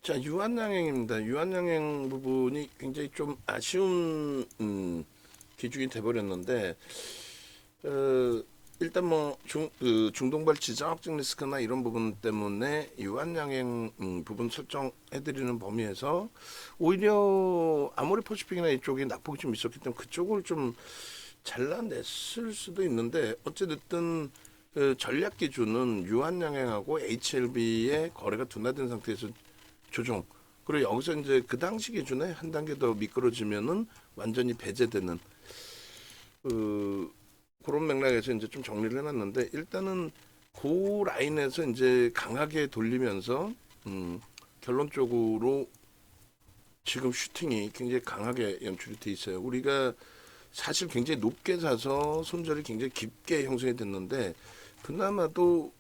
자, 유한양행입니다. 유한양행 부분이 굉장히 좀 아쉬운 기준이 돼버렸는데, 어, 일단 뭐 중동발 지정학적 리스크나 이런 부분 때문에 유한양행 부분 설정해드리는 범위에서 오히려 아모레 퍼시픽이나 이쪽에 낙폭이 좀 있었기 때문에 그쪽을 좀 잘라냈을 수도 있는데, 어찌됐든 전략 기준은 유한양행하고 HLB의 거래가 둔화된 상태에서 조정. 그리고 여기서 이제 그 당시 기준에 한 단계 더 미끄러지면은 완전히 배제되는 그런 맥락에서 이제 좀 정리를 해놨는데, 일단은 그 라인에서 이제 강하게 돌리면서 결론적으로 지금 슈팅이 굉장히 강하게 연출이 돼 있어요. 우리가 사실 굉장히 높게 사서 손절이 굉장히 깊게 형성이 됐는데, 그나마도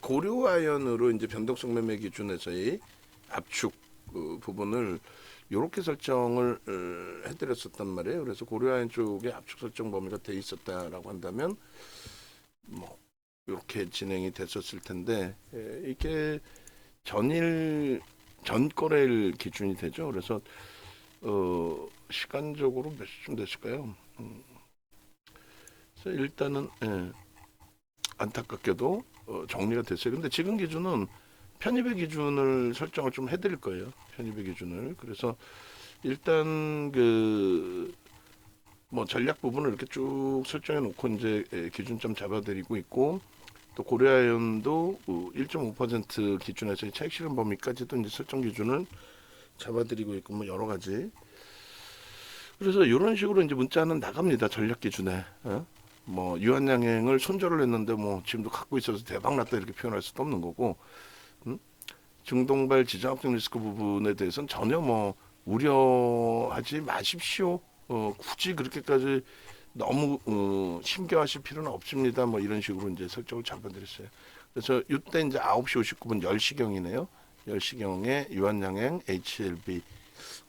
고려 아연으로 이제 변동성 매매 기준에서의 압축 부분을 이렇게 설정을 해드렸었단 말이에요. 그래서 고려아연 쪽에 압축 설정 범위가 돼 있었다라고 한다면 뭐 이렇게 진행이 됐었을 텐데, 이게 전일 전거래일 기준이 되죠. 그래서 시간적으로 몇 시쯤 됐을까요? 그래서 일단은 안타깝게도 정리가 됐어요. 근데 지금 기준은 편입의 기준을 설정을 좀 해드릴 거예요. 편입의 기준을. 그래서 일단 그 뭐 전략 부분을 이렇게 쭉 설정해 놓고 이제 기준점 잡아드리고 있고, 또 고려아연도 1.5% 기준에서 차익 실현 범위까지도 이제 설정 기준을 잡아드리고 있고, 뭐 여러 가지. 그래서 이런 식으로 이제 문자는 나갑니다. 전략 기준에. 뭐 유한양행을 손절을 했는데 뭐 지금도 갖고 있어서 대박 났다 이렇게 표현할 수도 없는 거고, 중동발 지정학적 리스크 부분에 대해서는 전혀 뭐 우려하지 마십시오. 굳이 그렇게까지 너무 심겨하실 필요는 없습니다. 뭐 이런 식으로 이제 설정을 잡아드렸어요. 그래서 이때 이제 9시 59분 10시경이네요. 10시경에 유한양행 HLB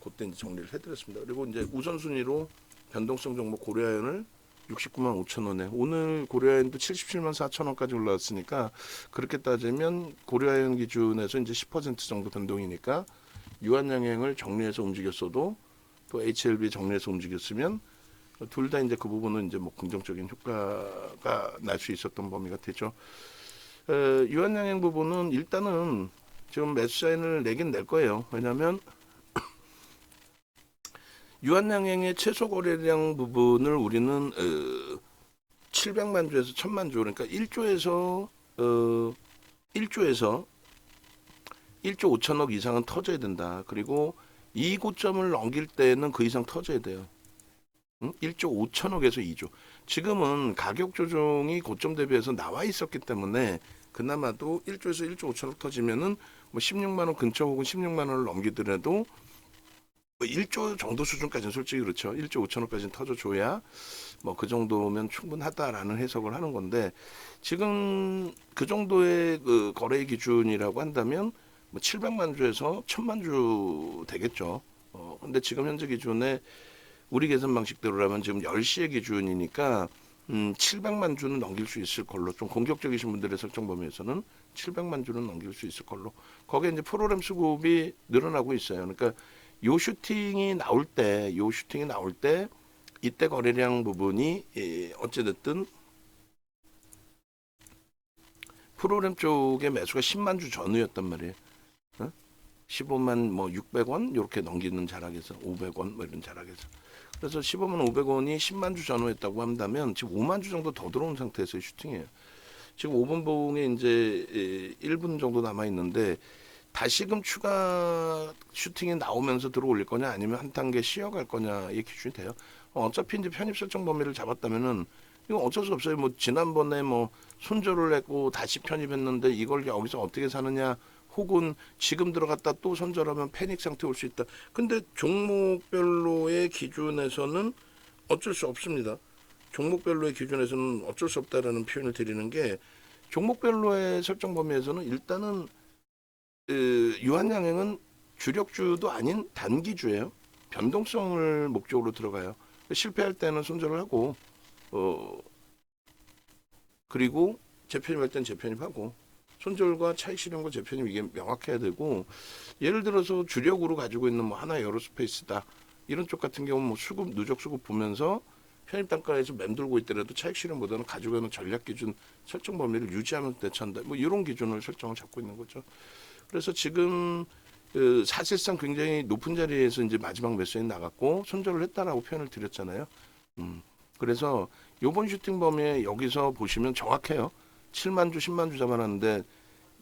그때 이제 정리를 해드렸습니다. 그리고 이제 우선순위로 변동성 종목 고려아연을 69만 5천 원에, 오늘 고려아연도 77만 4천 원까지 올라왔으니까 그렇게 따지면 고려아연 기준에서 이제 10% 정도 변동이니까 유한양행을 정리해서 움직였어도 또 HLB 정리해서 움직였으면 둘 다 이제 그 부분은 이제 뭐 긍정적인 효과가 날 수 있었던 범위가 되죠. 유한양행 부분은 일단은 지금 매수 사인을 내긴 낼 거예요. 왜냐하면 유한양행의 최소 거래량 부분을 우리는 700만 주에서 1000만 주, 그러니까 1조에서 1조에서 1조 5천억 이상은 터져야 된다. 그리고 이 고점을 넘길 때는 그 이상 터져야 돼요. 1조 5천억에서 2조. 지금은 가격 조정이 고점 대비해서 나와 있었기 때문에 그나마도 1조에서 1조 5천억 터지면은 뭐 16만 원 근처 혹은 16만 원을 넘기더라도 1조 정도 수준까지는 솔직히 그렇죠. 1조 5천억까지는 터져줘야 뭐 그 정도면 충분하다라는 해석을 하는 건데, 지금 그 정도의 그 거래 기준이라고 한다면 뭐 700만 주에서 1000만 주 되겠죠. 근데 지금 현재 기준에 우리 계산 방식대로라면 지금 10시의 기준이니까 700만 주는 넘길 수 있을 걸로, 좀 공격적이신 분들의 설정 범위에서는 700만 주는 넘길 수 있을 걸로. 거기에 이제 프로그램 수급이 늘어나고 있어요. 그러니까 요 슈팅이 나올 때, 이때 거래량 부분이 어찌됐든 프로그램 쪽의 매수가 10만 주 전후였단 말이에요. 15만 뭐 600원 이렇게 넘기는 자락에서 500원 뭐 이런 자락에서, 그래서 15만 500원이 10만 주 전후했다고 한다면 지금 5만 주 정도 더 들어온 상태에서의 슈팅이에요. 지금 5분 봉에 이제 1분 정도 남아 있는데, 다시금 추가 슈팅이 나오면서 들어올릴 거냐 아니면 한 단계 쉬어갈 거냐의 기준이 돼요. 어차피 이제 편입 설정 범위를 잡았다면은 이거 어쩔 수 없어요. 뭐 지난번에 뭐 손절을 했고 다시 편입했는데 이걸 여기서 어떻게 사느냐, 혹은 지금 들어갔다 또 손절하면 패닉 상태 올 수 있다. 근데 종목별로의 기준에서는 어쩔 수 없습니다. 종목별로의 기준에서는 어쩔 수 없다라는 표현을 드리는 게, 종목별로의 설정 범위에서는 일단은 유한양행은 주력주도 아닌 단기주예요. 변동성을 목적으로 들어가요. 실패할 때는 손절을 하고, 그리고 재편입할 때는 재편입하고, 손절과 차익 실현과 재편입 이게 명확해야 되고, 예를 들어서 주력으로 가지고 있는 뭐 하나 에어로스페이스다 이런 쪽 같은 경우는 뭐 수급 누적 수급 보면서 편입 단가에서 맴돌고 있더라도 차익 실현보다는 가지고 있는 전략 기준 설정 범위를 유지하면서 대처한다. 뭐 이런 기준을 설정을 잡고 있는 거죠. 그래서 지금 사실상 굉장히 높은 자리에서 이제 마지막 매수에 나갔고 손절을 했다라고 표현을 드렸잖아요. 그래서 요번 슈팅 범위에 여기서 보시면 정확해요. 7만 주, 10만 주 잡아놨는데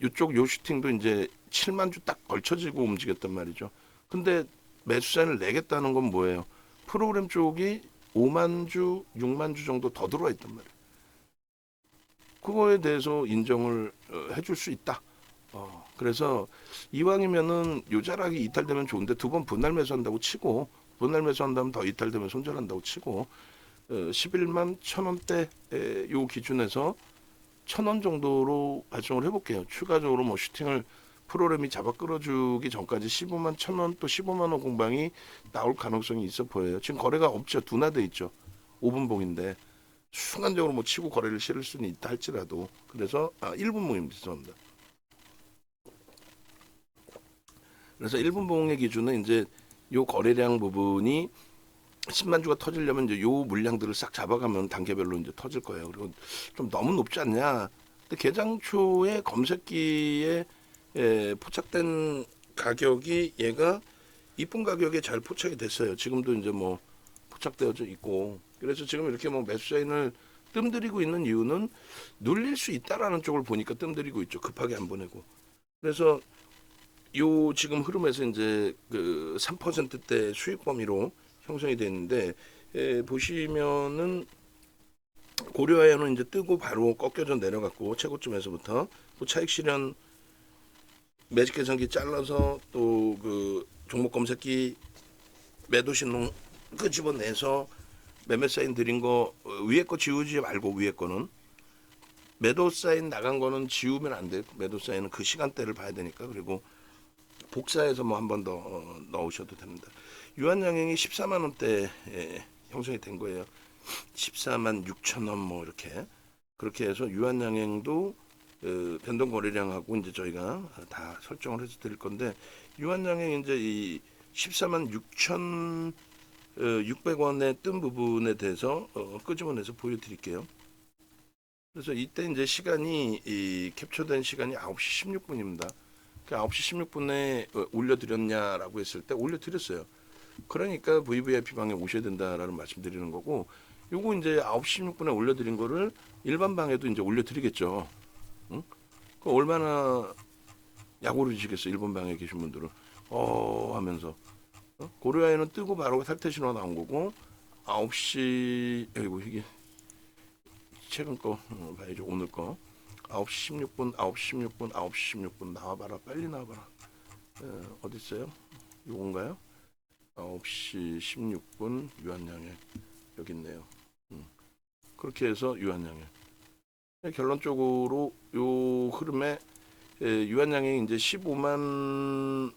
이쪽 요 슈팅도 이제 7만 주 딱 걸쳐지고 움직였단 말이죠. 근데 매수 사인을 내겠다는 건 뭐예요? 프로그램 쪽이 5만 주, 6만 주 정도 더 들어와 있단 말이에요. 그거에 대해서 인정을 해줄 수 있다. 그래서 이왕이면은 요 자락이 이탈되면 좋은데 두 번 분할 매수한다고 치고, 분할 매수한다면 더 이탈되면 손절한다고 치고, 11만 1,000원대 요 기준에서 1,000원 정도로 발송을 해볼게요. 추가적으로 뭐 슈팅을 프로그램이 잡아 끌어주기 전까지 15만 1,000원 또 15만 원 공방이 나올 가능성이 있어 보여요. 지금 거래가 없죠. 둔화돼 있죠. 5분봉인데 순간적으로 뭐 치고 거래를 실을 수는 있다 할지라도. 그래서 1분봉입니다. 죄송합니다. 그래서 1분봉의 기준은 이제 요 거래량 부분이 10만 주가 터지려면 이제 요 물량들을 싹 잡아가면 단계별로 이제 터질 거예요. 그리고 좀 너무 높지 않냐? 근데 개장 초에 검색기에 포착된 가격이 얘가 이쁜 가격에 잘 포착이 됐어요. 지금도 이제 뭐 포착되어져 있고. 그래서 지금 이렇게 뭐 매수 사인을 뜸들이고 있는 이유는 눌릴 수 있다라는 쪽을 보니까 뜸들이고 있죠. 급하게 안 보내고. 그래서 요 지금 흐름에서 이제 그 3%대 수익 범위로 형성이 되어 있는데, 보시면은 고려아연은 이제 뜨고 바로 꺾여져 내려갔고 최고점에서부터 또 차익 실현 매직 계산기 잘라서 또 그 종목 검색기 매도 신용 끄집어내서 매매 사인 드린 거 위에 거 지우지 말고, 위에 거는 매도 사인 나간 거는 지우면 안 돼요. 매도 사인은 그 시간대를 봐야 되니까. 그리고 복사해서 뭐 한 번 더 넣으셔도 됩니다. 유한양행이 14만 원대 형성이 된 거예요. 14만 6천 원 뭐 이렇게. 그렇게 해서 유한양행도 변동 거래량하고 이제 저희가 다 설정을 해서 드릴 건데, 유한양행 이제 이 14만 6천 600원에 뜬 부분에 대해서 끄집어내서 보여드릴게요. 그래서 이때 이제 시간이 이 캡처된 시간이 9시 16분입니다. 9시 16분에 올려드렸냐라고 했을 때 올려드렸어요. 그러니까 VVIP 방에 오셔야 된다라는 말씀드리는 거고, 요거 이제 9시 16분에 올려드린 거를 일반 방에도 이제 올려드리겠죠. 응? 그 얼마나 약오를 지시겠어, 일반 방에 계신 분들은. 하면서. 고려아에는 뜨고 바로 탈퇴 신호 나온 거고, 9시, 아이고, 이게 최근 거 봐야죠, 오늘 거. 9시 16분, 9시 16분, 9시 16분 나와봐라. 빨리 나와봐라. 어디 있어요? 요건가요? 9시 16분 유한양행 여기 있네요. 그렇게 해서 유한양행. 결론적으로 요 흐름에 유한양행이 이제 15만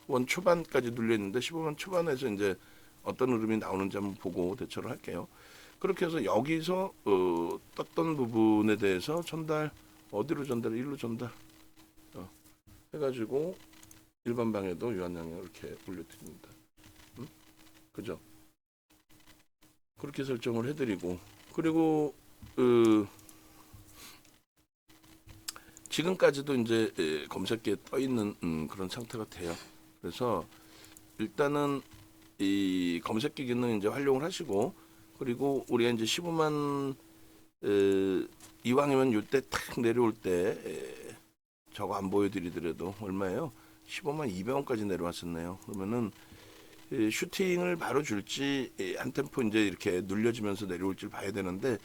원 초반까지 눌려 있는데 15만 초반에서 이제 어떤 흐름이 나오는지 한번 보고 대처를 할게요. 그렇게 해서 여기서 떴던 부분에 대해서 전달, 어디로 전달? 일로 전달 해가지고 일반 방에도 유한양행 이렇게 올려드립니다. 그죠? 그렇게 설정을 해드리고, 그리고 지금까지도 이제 검색기에 떠 있는 그런 상태가 돼요. 그래서 일단은 이 검색기 기능 이제 활용을 하시고, 그리고 우리가 이제 15만 이왕이면 이때 탁 내려올 때 저거 안 보여드리더라도 얼마예요? 15만 200원까지 내려왔었네요. 그러면은 슈팅을 바로 줄지 한 템포 이제 이렇게 눌려지면서 내려올지 봐야 되는데,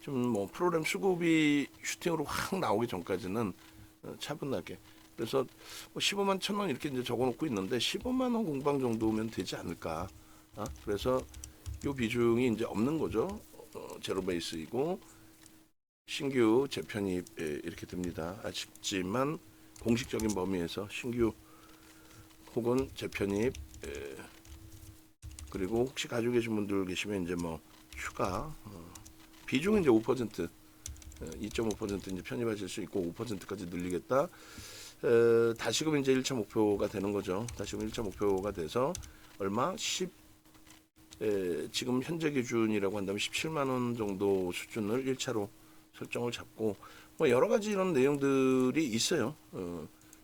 좀 뭐 프로그램 수급이 슈팅으로 확 나오기 전까지는 차분하게. 그래서 뭐 15만 1,000원 이렇게 이제 적어놓고 있는데 15만 원 공방 정도면 되지 않을까. 그래서 요 비중이 이제 없는 거죠. 제로 베이스이고 신규 재편입 이렇게 됩니다. 아쉽지만 공식적인 범위에서 신규 혹은 재편입, 그리고 혹시 가지고 계신 분들 계시면 이제 뭐 추가 비중은 이제 5%, 2.5% 이제 편입하실 수 있고 5%까지 늘리겠다. 다시금 이제 1차 목표가 되는 거죠. 다시금 1차 목표가 돼서 얼마? 지금 현재 기준이라고 한다면 17만 원 정도 수준을 1차로 설정을 잡고 뭐 여러 가지 이런 내용들이 있어요.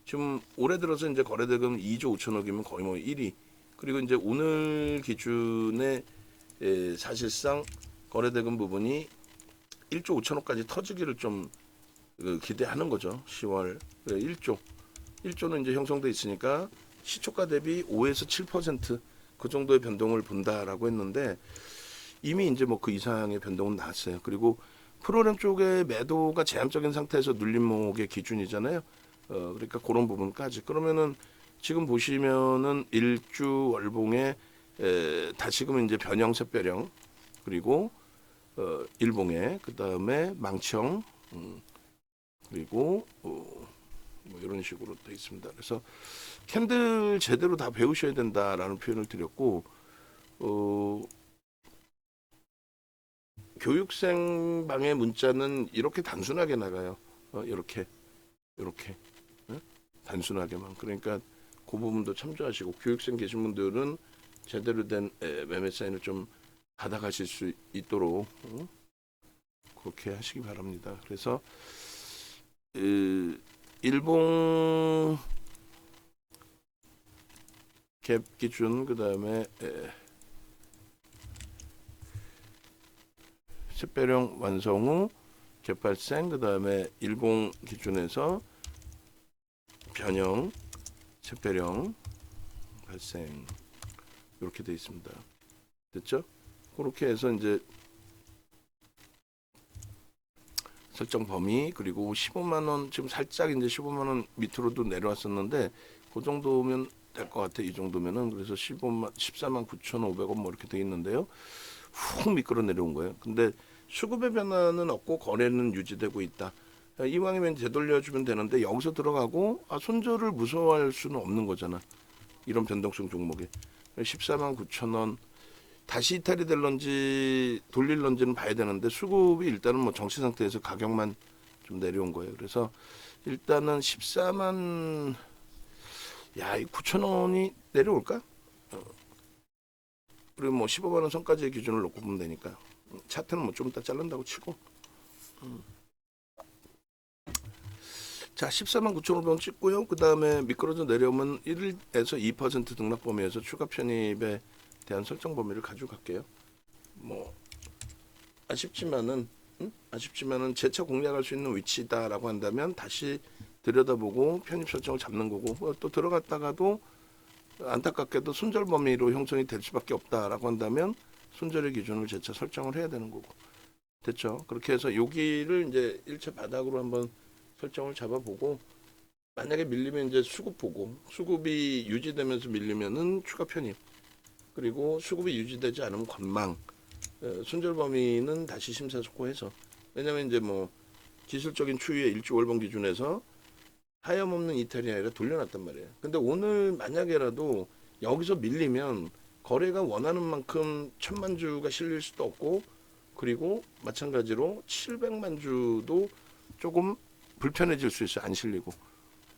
지금 올해 들어서 이제 거래대금 2조 5천억이면 거의 뭐 1위. 그리고 이제 오늘 기준에 사실상 거래대금 부분이 1조 5천억까지 터지기를 좀 기대하는 거죠. 10월 1조는 이제 형성돼 있으니까 시초가 대비 5에서 7%그 정도의 변동을 본다라고 했는데 이미 이제 뭐 그 이상의 변동은 나왔어요. 그리고 프로그램 쪽의 매도가 제한적인 상태에서 눌림목의 기준이잖아요. 그러니까 그런 부분까지. 그러면은 지금 보시면은 일주 월봉에 다시금 이제 변형, 샛별형 그리고 일봉에 그 다음에 망청 그리고 뭐 이런 식으로 돼 있습니다. 그래서 캔들 제대로 다 배우셔야 된다라는 표현을 드렸고 교육생 방의 문자는 이렇게 단순하게 나가요. 이렇게 단순하게만. 그러니까 그 부분도 참조하시고 교육생 계신 분들은 제대로 된 매매 사인을 좀 받아가실 수 있도록 그렇게 하시기 바랍니다. 그래서 일봉 갭 기준 그 다음에 샛별형 완성 후 갭 발생 그 다음에 일봉 기준에서 변형 샛별형 발생 이렇게 되어 있습니다. 됐죠? 그렇게 해서 이제 설정 범위 그리고 15만 원 지금 살짝 이제 15만 원 밑으로도 내려왔었는데 그 정도면 될 것 같아. 이 정도면은 그래서 14만 9,500원 뭐 이렇게 돼 있는데요. 훅 미끄러 내려온 거예요. 근데 수급의 변화는 없고 거래는 유지되고 있다. 이왕이면 되돌려주면 되는데 여기서 들어가고 손절을 무서워할 수는 없는 거잖아. 이런 변동성 종목에 14만 9천원 다시 이탈이 될런지 돌릴런지는 봐야 되는데 수급이 일단은 뭐 정시 상태에서 가격만 좀 내려온 거예요. 그래서 일단은 14만 9천원이 내려올까? 그리고 뭐 15만 원 선까지의 기준을 놓고 보면 되니까 차트는 뭐 좀 이따 자른다고 치고 자 14만 9,500원 찍고요. 그 다음에 미끄러져 내려오면 1에서 2% 등락 범위에서 추가 편입에 대한 설정 범위를 가져갈게요. 뭐 아쉽지만은 재차 공략할 수 있는 위치다라고 한다면 다시 들여다보고 편입 설정을 잡는 거고 또 들어갔다가도 안타깝게도 손절 범위로 형성이 될 수밖에 없다라고 한다면 손절의 기준을 재차 설정을 해야 되는 거고 됐죠? 그렇게 해서 여기를 이제 1차 바닥으로 한번 설정을 잡아보고 만약에 밀리면 이제 수급 보고 수급이 유지되면서 밀리면은 추가 편입 그리고 수급이 유지되지 않으면 관망 손절 범위는 다시 심사숙고해서 왜냐면 이제 뭐 기술적인 추이의 일주 월봉 기준에서 하염없는 이탈이 아니라 돌려놨단 말이에요. 근데 오늘 만약에라도 여기서 밀리면 거래가 원하는 만큼 1,000만 주가 실릴 수도 없고 그리고 마찬가지로 700만 주도 조금 불편해질 수 있어요. 안 실리고.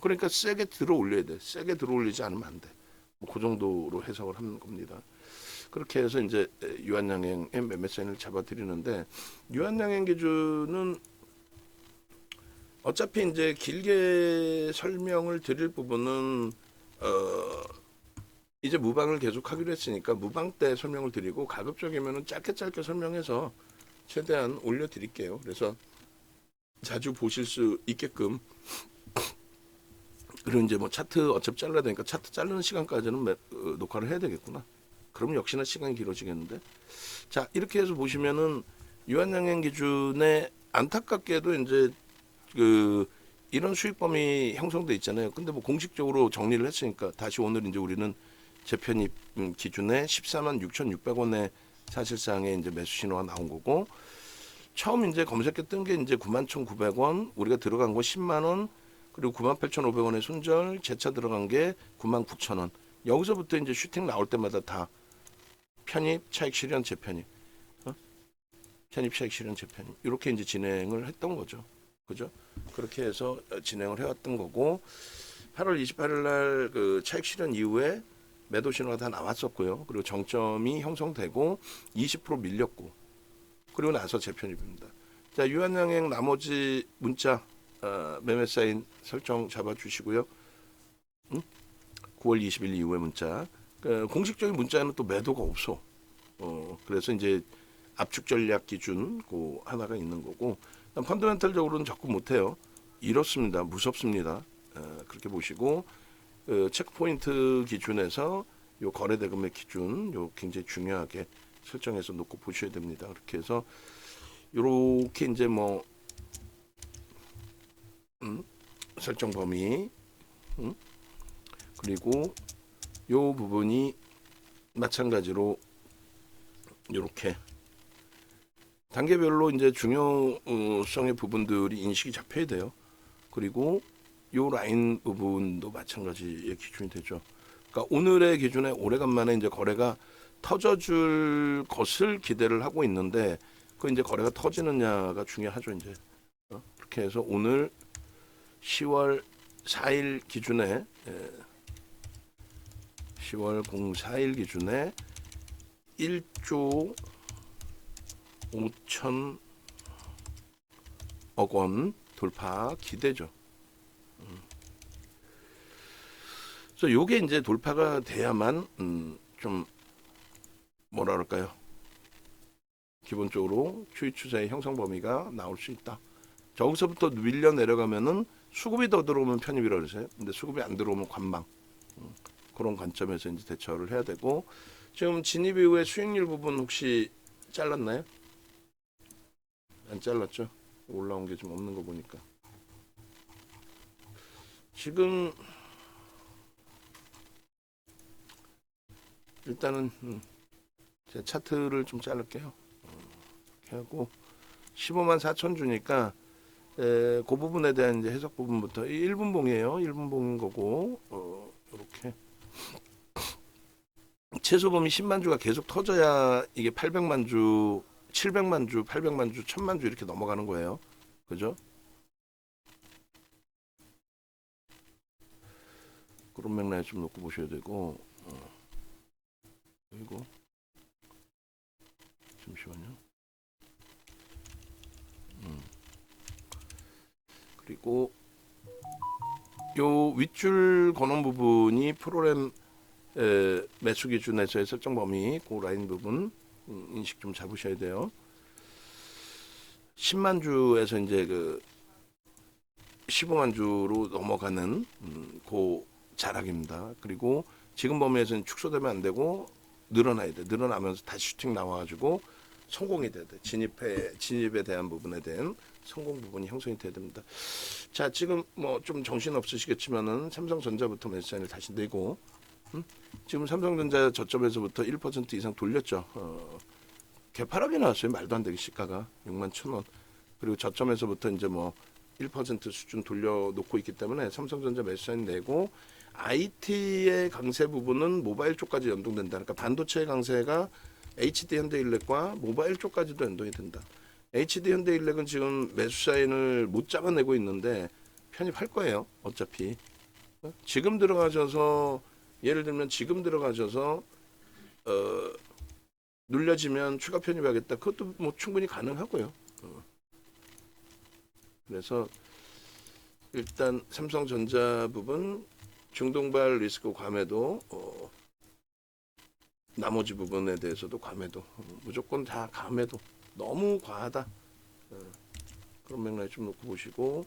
그러니까 세게 들어 올려야 돼. 세게 들어 올리지 않으면 안 돼. 그 정도로 해석을 하는 겁니다. 그렇게 해서 이제 유한양행의 매매 사인을 잡아드리는데 유한양행 기준은 어차피 이제 길게 설명을 드릴 부분은 이제 무방을 계속 하기로 했으니까 무방 때 설명을 드리고 가급적이면은 짧게 설명해서 최대한 올려드릴게요. 그래서 자주 보실 수 있게끔 그리고 이제 뭐 차트 어차피 잘라야 되니까 차트 자르는 시간까지는 녹화를 해야 되겠구나. 그럼 역시나 시간이 길어지겠는데. 자 이렇게 해서 보시면은 유한양행 기준에 안타깝게도 이제 이런 수익 범위 형성돼 있잖아요. 근데 뭐 공식적으로 정리를 했으니까 다시 오늘 이제 우리는 재편입 기준에 14만 6,600원에 사실상의 이제 매수 신호가 나온 거고 처음 이제 검색해 뜬 게 이제 91,900원 우리가 들어간 거 10만 원 그리고 98,500원의 손절 재차 들어간 게 99,000원 여기서부터 이제 슈팅 나올 때마다 다 편입 차익 실현 재편입 편입 차익 실현 재편입 이렇게 이제 진행을 했던 거죠. 그죠? 그렇게 해서 진행을 해왔던 거고 8월 28일 날 그 차익 실현 이후에 매도 신호가 다 나왔었고요. 그리고 정점이 형성되고 20% 밀렸고 그리고 나서 재편입입니다. 자, 유한양행 나머지 문자 매매 사인 설정 잡아주시고요. 9월 20일 이후에 문자 공식적인 문자는 또 매도가 없어. 그래서 이제 압축 전략 기준 그 하나가 있는 거고 펀더멘털적으로는 접근 못해요. 이렇습니다. 무섭습니다. 그렇게 보시고 체크 포인트 기준에서 요 거래 대금액 기준 요 굉장히 중요하게 설정해서 놓고 보셔야 됩니다. 그렇게 해서 요렇게 이제 뭐 설정 범위 그리고 요 부분이 마찬가지로 요렇게 단계별로 이제 중요성의 부분들이 인식이 잡혀야 돼요. 그리고 요 라인 부분도 마찬가지의 기준이 되죠. 그러니까 오늘의 기준에 오래간만에 이제 거래가 터져줄 것을 기대를 하고 있는데 그 이제 거래가 터지느냐가 중요하죠. 이제 그렇게 해서 오늘 10월 4일 기준에 10월 04일 기준에 1조 5천억 원 돌파 기대죠. 그래서 요게 이제 돌파가 돼야만 좀 뭐라 그럴까요? 기본적으로 추이 추세의 형성 범위가 나올 수 있다. 저기서부터 밀려 내려가면은 수급이 더 들어오면 편입이라고 그러세요. 근데 수급이 안 들어오면 관망. 그런 관점에서 이제 대처를 해야 되고 지금 진입 이후에 수익률 부분 혹시 잘랐나요? 안 잘랐죠? 올라온 게 좀 없는 거 보니까 지금 일단은 제 차트를 좀 자를게요. 이렇게 하고 15만 4천 주니까 그 부분에 대한 이제 해석 부분부터 1분봉이에요. 1분봉인 거고 이렇게 최소 범위 10만 주가 계속 터져야 이게 800만 주, 700만 주, 800만 주, 1000만 주 이렇게 넘어가는 거예요. 그죠? 그런 맥락에 좀 놓고 보셔야 되고 그리고 잠시만요. 그리고 요 윗줄 거는 부분이 프로그램 매수 기준에서의 설정 범위 그 라인 부분 인식 좀 잡으셔야 돼요. 10만 주에서 이제 그 15만 주로 넘어가는 그 자락입니다. 그리고 지금 범위에서는 축소되면 안 되고 늘어나야 돼. 늘어나면서 다시 슈팅 나와가지고 성공이 돼야 돼. 진입에 대한 부분에 대한 성공 부분이 형성이 돼야 됩니다. 자, 지금 뭐 좀 정신 없으시겠지만은 삼성전자부터 매수자를 다시 내고 지금 삼성전자 저점에서부터 1% 이상 돌렸죠. 개파락이 나왔어요. 말도 안 되게 시가가 6만 1,000원. 그리고 저점에서부터 이제 뭐 1% 수준 돌려놓고 있기 때문에 삼성전자 매수자는 내고 IT의 강세 부분은 모바일 쪽까지 연동된다. 그러니까 반도체의 강세가 HD 현대일렉과 모바일 쪽까지도 연동이 된다. HD 현대일렉은 지금 매수 사인을 못 잡아내고 있는데 편입할 거예요. 어차피 지금 들어가셔서 예를 들면 지금 들어가셔서 눌려지면 추가 편입하겠다. 그것도 뭐 충분히 가능하고요. 그래서 일단 삼성전자 부분 중동발 리스크 감해도 나머지 부분에 대해서도 감해도 무조건 다 감해도 너무 과하다. 그런 맥락에 좀 놓고 보시고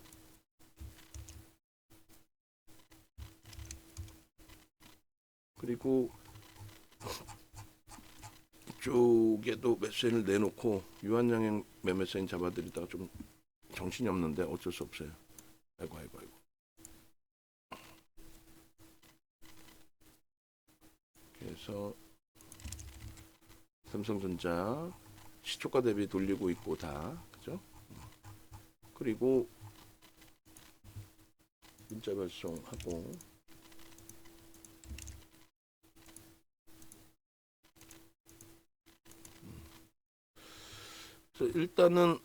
그리고 이쪽에도 매수인을 내놓고 유한양행 매매사인 잡아드리다가 좀 정신이 없는데 어쩔 수 없어요. 아이고. 그래서 삼성전자 시초가 대비 돌리고 있고 다 그죠? 그리고 문자 발송하고 일단은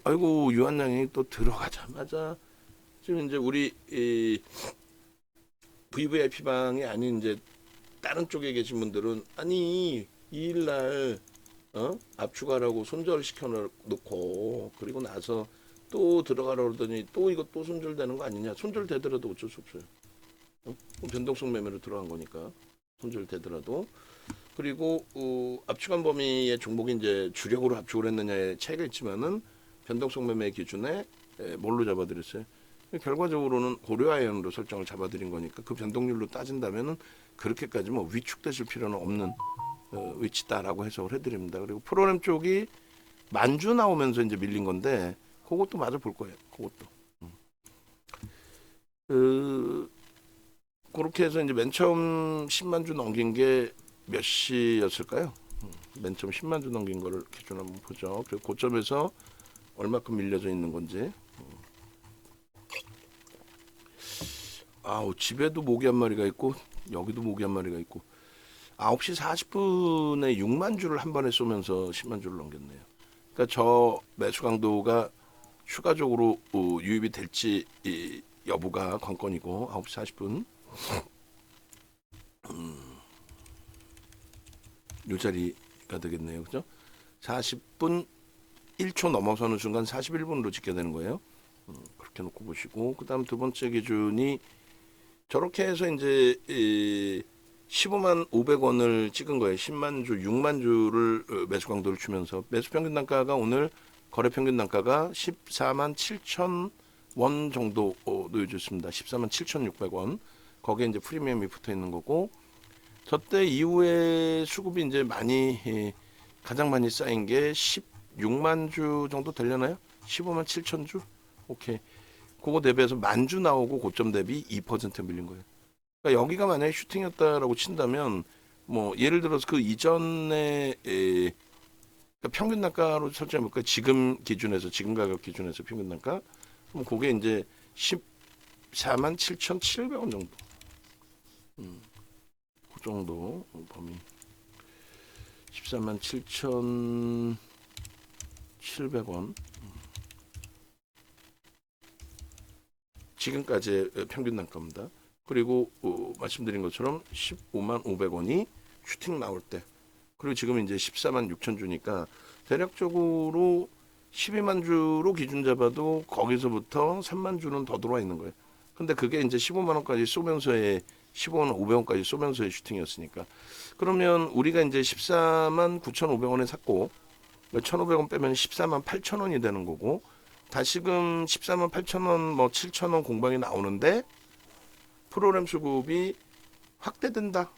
아이고 유한양이 또 들어가자마자 지금 이제 우리 VVIP 방이 아닌 이제 다른 쪽에 계신 분들은 아니 2일날 압축하라고 손절 시켜놓고 그리고 나서 또 들어가라 그러더니 또 이거 또 손절되는 거 아니냐. 손절되더라도 어쩔 수 없어요. 변동성 매매로 들어간 거니까 손절되더라도. 그리고 압축한 범위의 종목이 이제 주력으로 압축을 했느냐에 차이가 있지만은 변동성 매매 기준에 뭘로 잡아드렸어요? 결과적으로는 고려아연으로 설정을 잡아드린 거니까 그 변동률로 따진다면은 그렇게까지 뭐 위축되실 필요는 없는 위치다라고 해석을 해드립니다. 그리고 프로그램 쪽이 만주 나오면서 이제 밀린 건데 그것도 맞아 볼 거예요. 그것도. 그렇게 해서 이제 맨 처음 10만 주 넘긴 게 몇 시였을까요? 맨 처음 10만 주 넘긴 거를 기준 한번 보죠. 그리고 고점에서 얼마큼 밀려져 있는 건지. 아우 집에도 모기 한 마리가 있고 여기도 모기 한 마리가 있고 9시 40분에 6만 주를 한 번에 쏘면서 10만 주를 넘겼네요. 그러니까 저 매수 강도가 추가적으로 유입이 될지 여부가 관건이고 9시 40분 요 자리가 되겠네요. 그죠? 40분 1초 넘어서는 순간 41분으로 찍게 되는 거예요. 그렇게 놓고 보시고 그다음 두 번째 기준이 저렇게 해서 이제 15만 500원을 찍은 거예요. 10만 주, 6만 주를 매수 강도를 주면서 매수 평균 단가가 오늘 거래 평균 단가가 14만 7천 원 정도 놓여졌습니다. 14만 7,600원. 거기에 이제 프리미엄이 붙어 있는 거고 저때 이후에 수급이 이제 많이 가장 많이 쌓인 게 16만 주 정도 되려나요? 15만 7천 주? 오케이. 그거 대비해서 만주 나오고 고점 대비 2% 밀린 거예요. 그러니까 여기가 만약에 슈팅이었다라고 친다면 뭐 예를 들어서 그 이전에 그러니까 평균 단가로 설정해 볼까요? 지금 기준에서 지금 가격 기준에서 평균 단가 그럼 그게 이제 14만 7,700원 정도. 그 정도 범위. 14만 7,700원. 지금까지의 평균 단가입니다. 그리고 말씀드린 것처럼 15만 500원이 슈팅 나올 때 그리고 지금 이제 14만 6천 주니까 대략적으로 12만 주로 기준 잡아도 거기서부터 3만 주는 더 들어와 있는 거예요. 근데 그게 이제 15만 원까지 쏘면서의 15만 500원까지 쏘면서의 슈팅이었으니까 그러면 우리가 이제 14만 9,500원에 샀고 1,500원 빼면 14만 8천 원이 되는 거고 다시금 14만 8천 원, 뭐 7천 원 공방이 나오는데 프로그램 수급이 확대된다.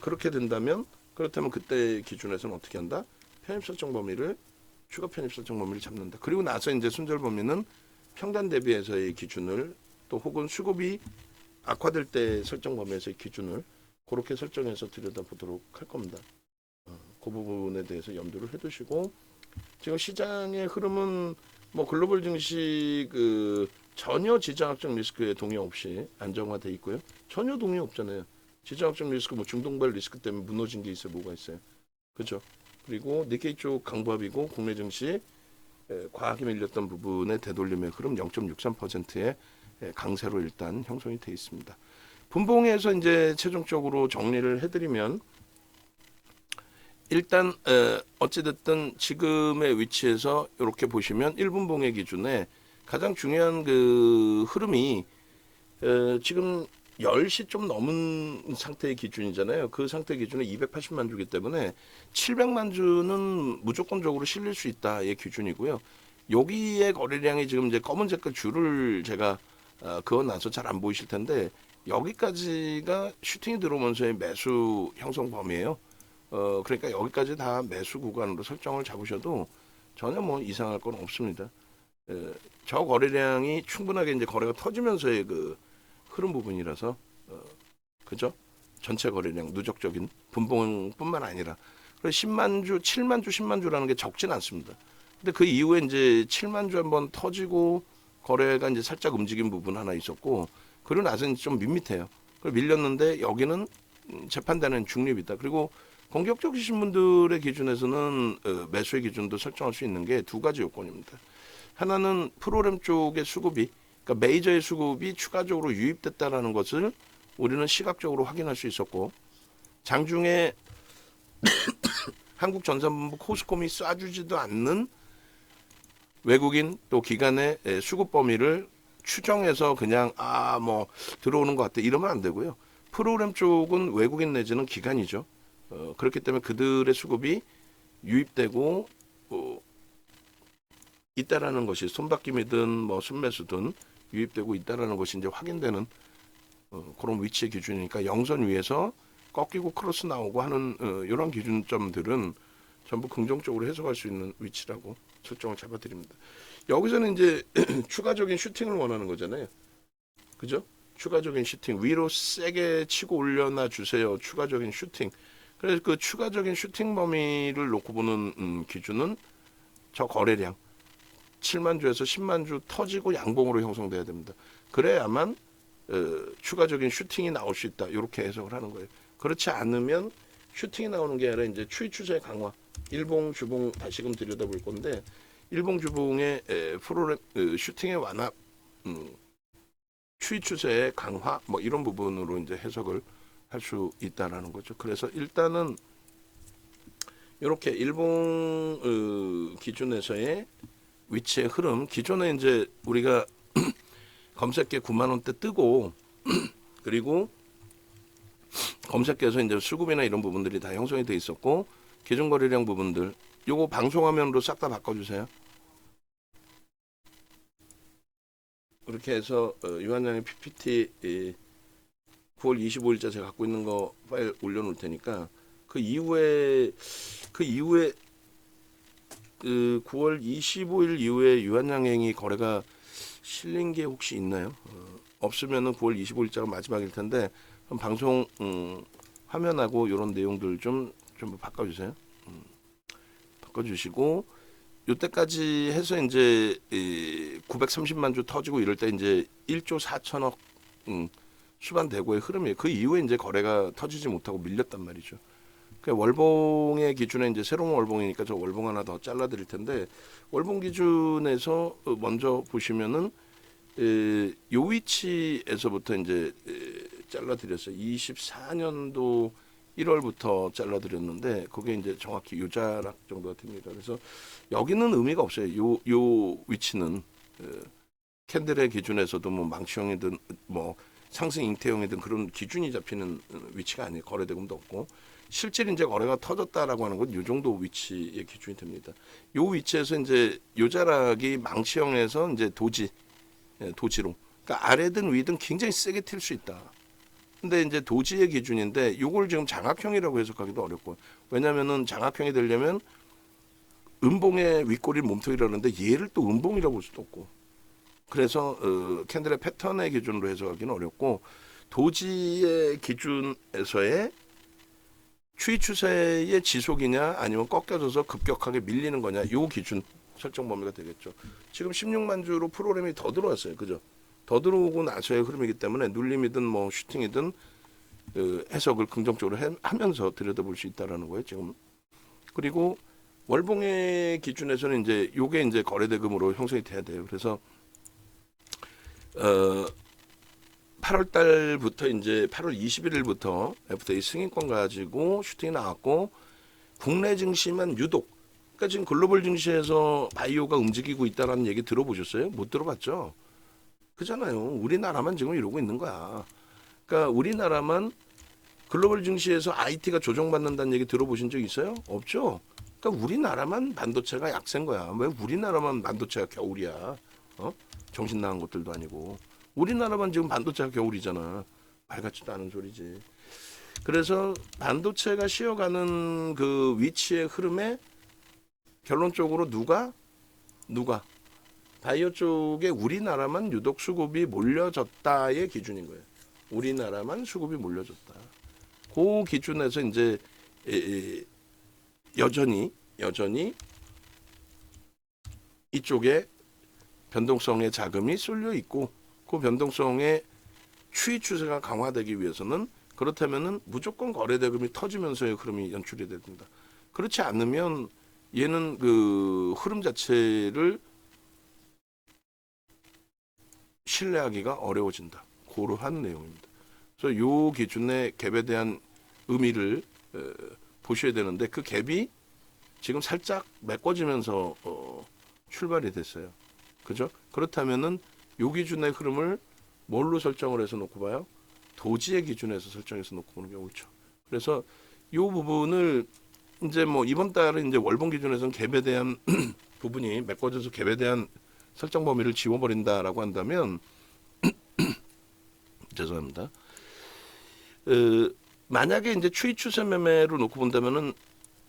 그렇게 된다면 그렇다면 그때 기준에서는 어떻게 한다? 편입 설정 범위를 추가 편입 설정 범위를 잡는다. 그리고 나서 이제 손절 범위는 평단 대비해서의 기준을 또 혹은 수급이 악화될 때 설정 범위에서의 기준을 그렇게 설정해서 들여다보도록 할 겁니다. 그 부분에 대해서 염두를 해두시고 지금 시장의 흐름은 뭐 글로벌 증시 전혀 지정학적 리스크에 동의 없이 안정화돼 있고요. 전혀 동의 없잖아요. 지정학적 리스크 뭐 중동발 리스크 때문에 무너진 게 있어요. 뭐가 있어요? 그죠? 그리고 니케이 쪽 강보합이고 국내 증시 과하게 밀렸던 부분의 되돌림의 흐름 0.63%의 강세로 일단 형성이 돼 있습니다. 분봉에서 이제 최종적으로 정리를 해드리면 일단 어찌됐든 지금의 위치에서 이렇게 보시면 1분봉의 기준에 가장 중요한 그 흐름이 지금 10시 좀 넘은 상태의 기준이잖아요. 그 상태 기준은 280만 주기 때문에 700만 주는 무조건적으로 실릴 수 있다의 기준이고요. 여기에 거래량이 지금 이제 검은 색깔 줄을 제가 그어놔서 잘 안 보이실 텐데 여기까지가 슈팅이 들어오면서의 매수 형성 범위예요. 그러니까 여기까지 다 매수 구간으로 설정을 잡으셔도 전혀 뭐 이상할 건 없습니다. 저 거래량이 충분하게 이제 거래가 터지면서의 그 흐름 부분이라서 그죠? 전체 거래량 누적적인 분봉뿐만 아니라 그래서 10만 주, 7만 주, 10만 주라는 게 적진 않습니다. 근데 그 이후에 이제 7만 주 한번 터지고 거래가 이제 살짝 움직인 부분 하나 있었고 그리고 나서는 좀 밋밋해요. 그리고 밀렸는데 여기는 재판되는 중립이다. 그리고 공격적이신 분들의 기준에서는 매수의 기준도 설정할 수 있는 게 두 가지 요건입니다. 하나는 프로그램 쪽의 수급이, 그러니까 메이저의 수급이 추가적으로 유입됐다라는 것을 우리는 시각적으로 확인할 수 있었고, 장중에 한국전산본부 코스콤이 쏴주지도 않는 외국인 또 기관의 수급 범위를 추정해서 그냥 뭐 들어오는 것 같아 이러면 안 되고요. 프로그램 쪽은 외국인 내지는 기관이죠. 그렇기 때문에 그들의 수급이 유입되고 있다라는 것이, 손바뀜이든 뭐 순매수든 유입되고 있다라는 것이 이제 확인되는 그런 위치의 기준이니까, 영선 위에서 꺾이고 크로스 나오고 하는 이런 기준점들은 전부 긍정적으로 해석할 수 있는 위치라고 설정을 잡아드립니다. 여기서는 이제 추가적인 슈팅을 원하는 거잖아요. 그죠? 추가적인 슈팅, 위로 세게 치고 올려놔 주세요. 추가적인 슈팅. 그래서 그 추가적인 슈팅 범위를 놓고 보는 기준은 저 거래량 7만 주에서 10만 주 터지고 양봉으로 형성돼야 됩니다. 그래야만 추가적인 슈팅이 나올 수 있다. 이렇게 해석을 하는 거예요. 그렇지 않으면 슈팅이 나오는 게 아니라 이제 추이 추세 강화, 일봉 주봉 다시금 들여다볼 건데, 일봉 주봉의 프로그램 슈팅의 완화, 추이 추세의 강화, 뭐 이런 부분으로 이제 해석을 할 수 있다라는 거죠. 그래서 일단은 이렇게 일봉 기준에서의 위치의 흐름, 기존에 이제 우리가 검색계 9만 원대 뜨고 그리고 검색계에서 이제 수급이나 이런 부분들이 다 형성이 돼 있었고, 기존 거래량 부분들 요거 방송 화면으로 싹 다 바꿔주세요. 그렇게 해서 유한양의 PPT 9월 25일자 제가 갖고 있는 거 파일 올려놓을 테니까, 그 이후에 9월 25일 이후에 유한양행이 거래가 실린 게 혹시 있나요? 없으면은 9월 25일자가 마지막일 텐데, 그럼 방송 화면하고 이런 내용들 좀 바꿔주세요. 바꿔주시고, 요때까지 해서 이제 930만 주 터지고 이럴 때 이제 1조 4천억 수반대고의 흐름이에요. 그 이후에 이제 거래가 터지지 못하고 밀렸단 말이죠. 그 월봉의 기준에 이제 새로운 월봉이니까 저 월봉 하나 더 잘라드릴 텐데, 월봉 기준에서 먼저 보시면은 요 위치에서부터 이제 잘라드렸어요. 24년도 1월부터 잘라드렸는데, 그게 이제 정확히 요 자락 정도가 됩니다. 그래서 여기는 의미가 없어요. 요 위치는 캔들의 기준에서도 뭐 망치형이든 뭐 상승 잉태형이든 그런 기준이 잡히는 위치가 아니에요. 거래대금도 없고, 실제 이제 거래가 터졌다라고 하는 건 요 정도 위치의 기준이 됩니다. 요 위치에서 이제 요 자락이 망치형에서 이제 도지로, 그러니까 아래든 위든 굉장히 세게 튈 수 있다. 근데 이제 도지의 기준인데, 요걸 지금 장악형이라고 해석하기도 어렵고, 왜냐면은 장악형이 되려면 음봉의 윗꼬리를 몸통이라는데 얘를 또 음봉이라고 볼 수도 없고, 그래서 캔들의 패턴의 기준으로 해석하기는 어렵고, 도지의 기준에서의 추이 추세의 지속이냐 아니면 꺾여져서 급격하게 밀리는 거냐, 요 기준 설정 범위가 되겠죠. 지금 16만 주로 프로그램이 더 들어왔어요. 그죠? 더 들어오고 나서의 흐름이기 때문에 눌림이든 뭐 슈팅이든 해석을 긍정적으로 하면서 들여다볼 수 있다라는 거예요, 지금. 그리고 월봉의 기준에서는 이제 요게 이제 거래대금으로 형성이 돼야 돼요. 그래서 8월 달부터 이제 8월 21일부터 FTA 승인권 가지고 슈팅이 나왔고, 국내 증시만 유독, 그러니까 지금 글로벌 증시에서 바이오가 움직이고 있다라는 얘기 들어보셨어요? 못 들어봤죠? 그잖아요. 우리나라만 지금 이러고 있는 거야. 그러니까 우리나라만 글로벌 증시에서 IT가 조정받는다는 얘기 들어보신 적 있어요? 없죠? 그러니까 우리나라만 반도체가 약세인 거야. 왜 우리나라만 반도체가 겨울이야? 정신 나간 것들도 아니고. 우리나라만 지금 반도체가 겨울이잖아. 말 같지도 않은 소리지. 그래서 반도체가 쉬어가는 그 위치의 흐름에 결론적으로 누가 바이오 쪽에 우리나라만 유독 수급이 몰려졌다의 기준인 거예요. 우리나라만 수급이 몰려졌다. 그 기준에서 이제 여전히 이쪽에 변동성의 자금이 쏠려 있고, 그 변동성의 추이 추세가 강화되기 위해서는 그렇다면은 무조건 거래대금이 터지면서의 흐름이 연출이 됩니다. 그렇지 않으면 얘는 그 흐름 자체를 신뢰하기가 어려워진다. 그러한 내용입니다. 그래서 요 기준의 갭에 대한 의미를 보셔야 되는데 그 갭이 지금 살짝 메꿔지면서 출발이 됐어요. 그죠? 그렇다면은 요 기준의 흐름을 뭘로 설정을 해서 놓고 봐요? 도지의 기준에서 설정해서 놓고 보는 게 옳죠. 그래서 요 부분을 이제 뭐 이번 달은 이제 월봉 기준에서는 갭에 대한 부분이 메꿔져서 갭에 대한 설정 범위를 지워버린다라고 한다면 죄송합니다. 만약에 이제 추이 추세 매매로 놓고 본다면은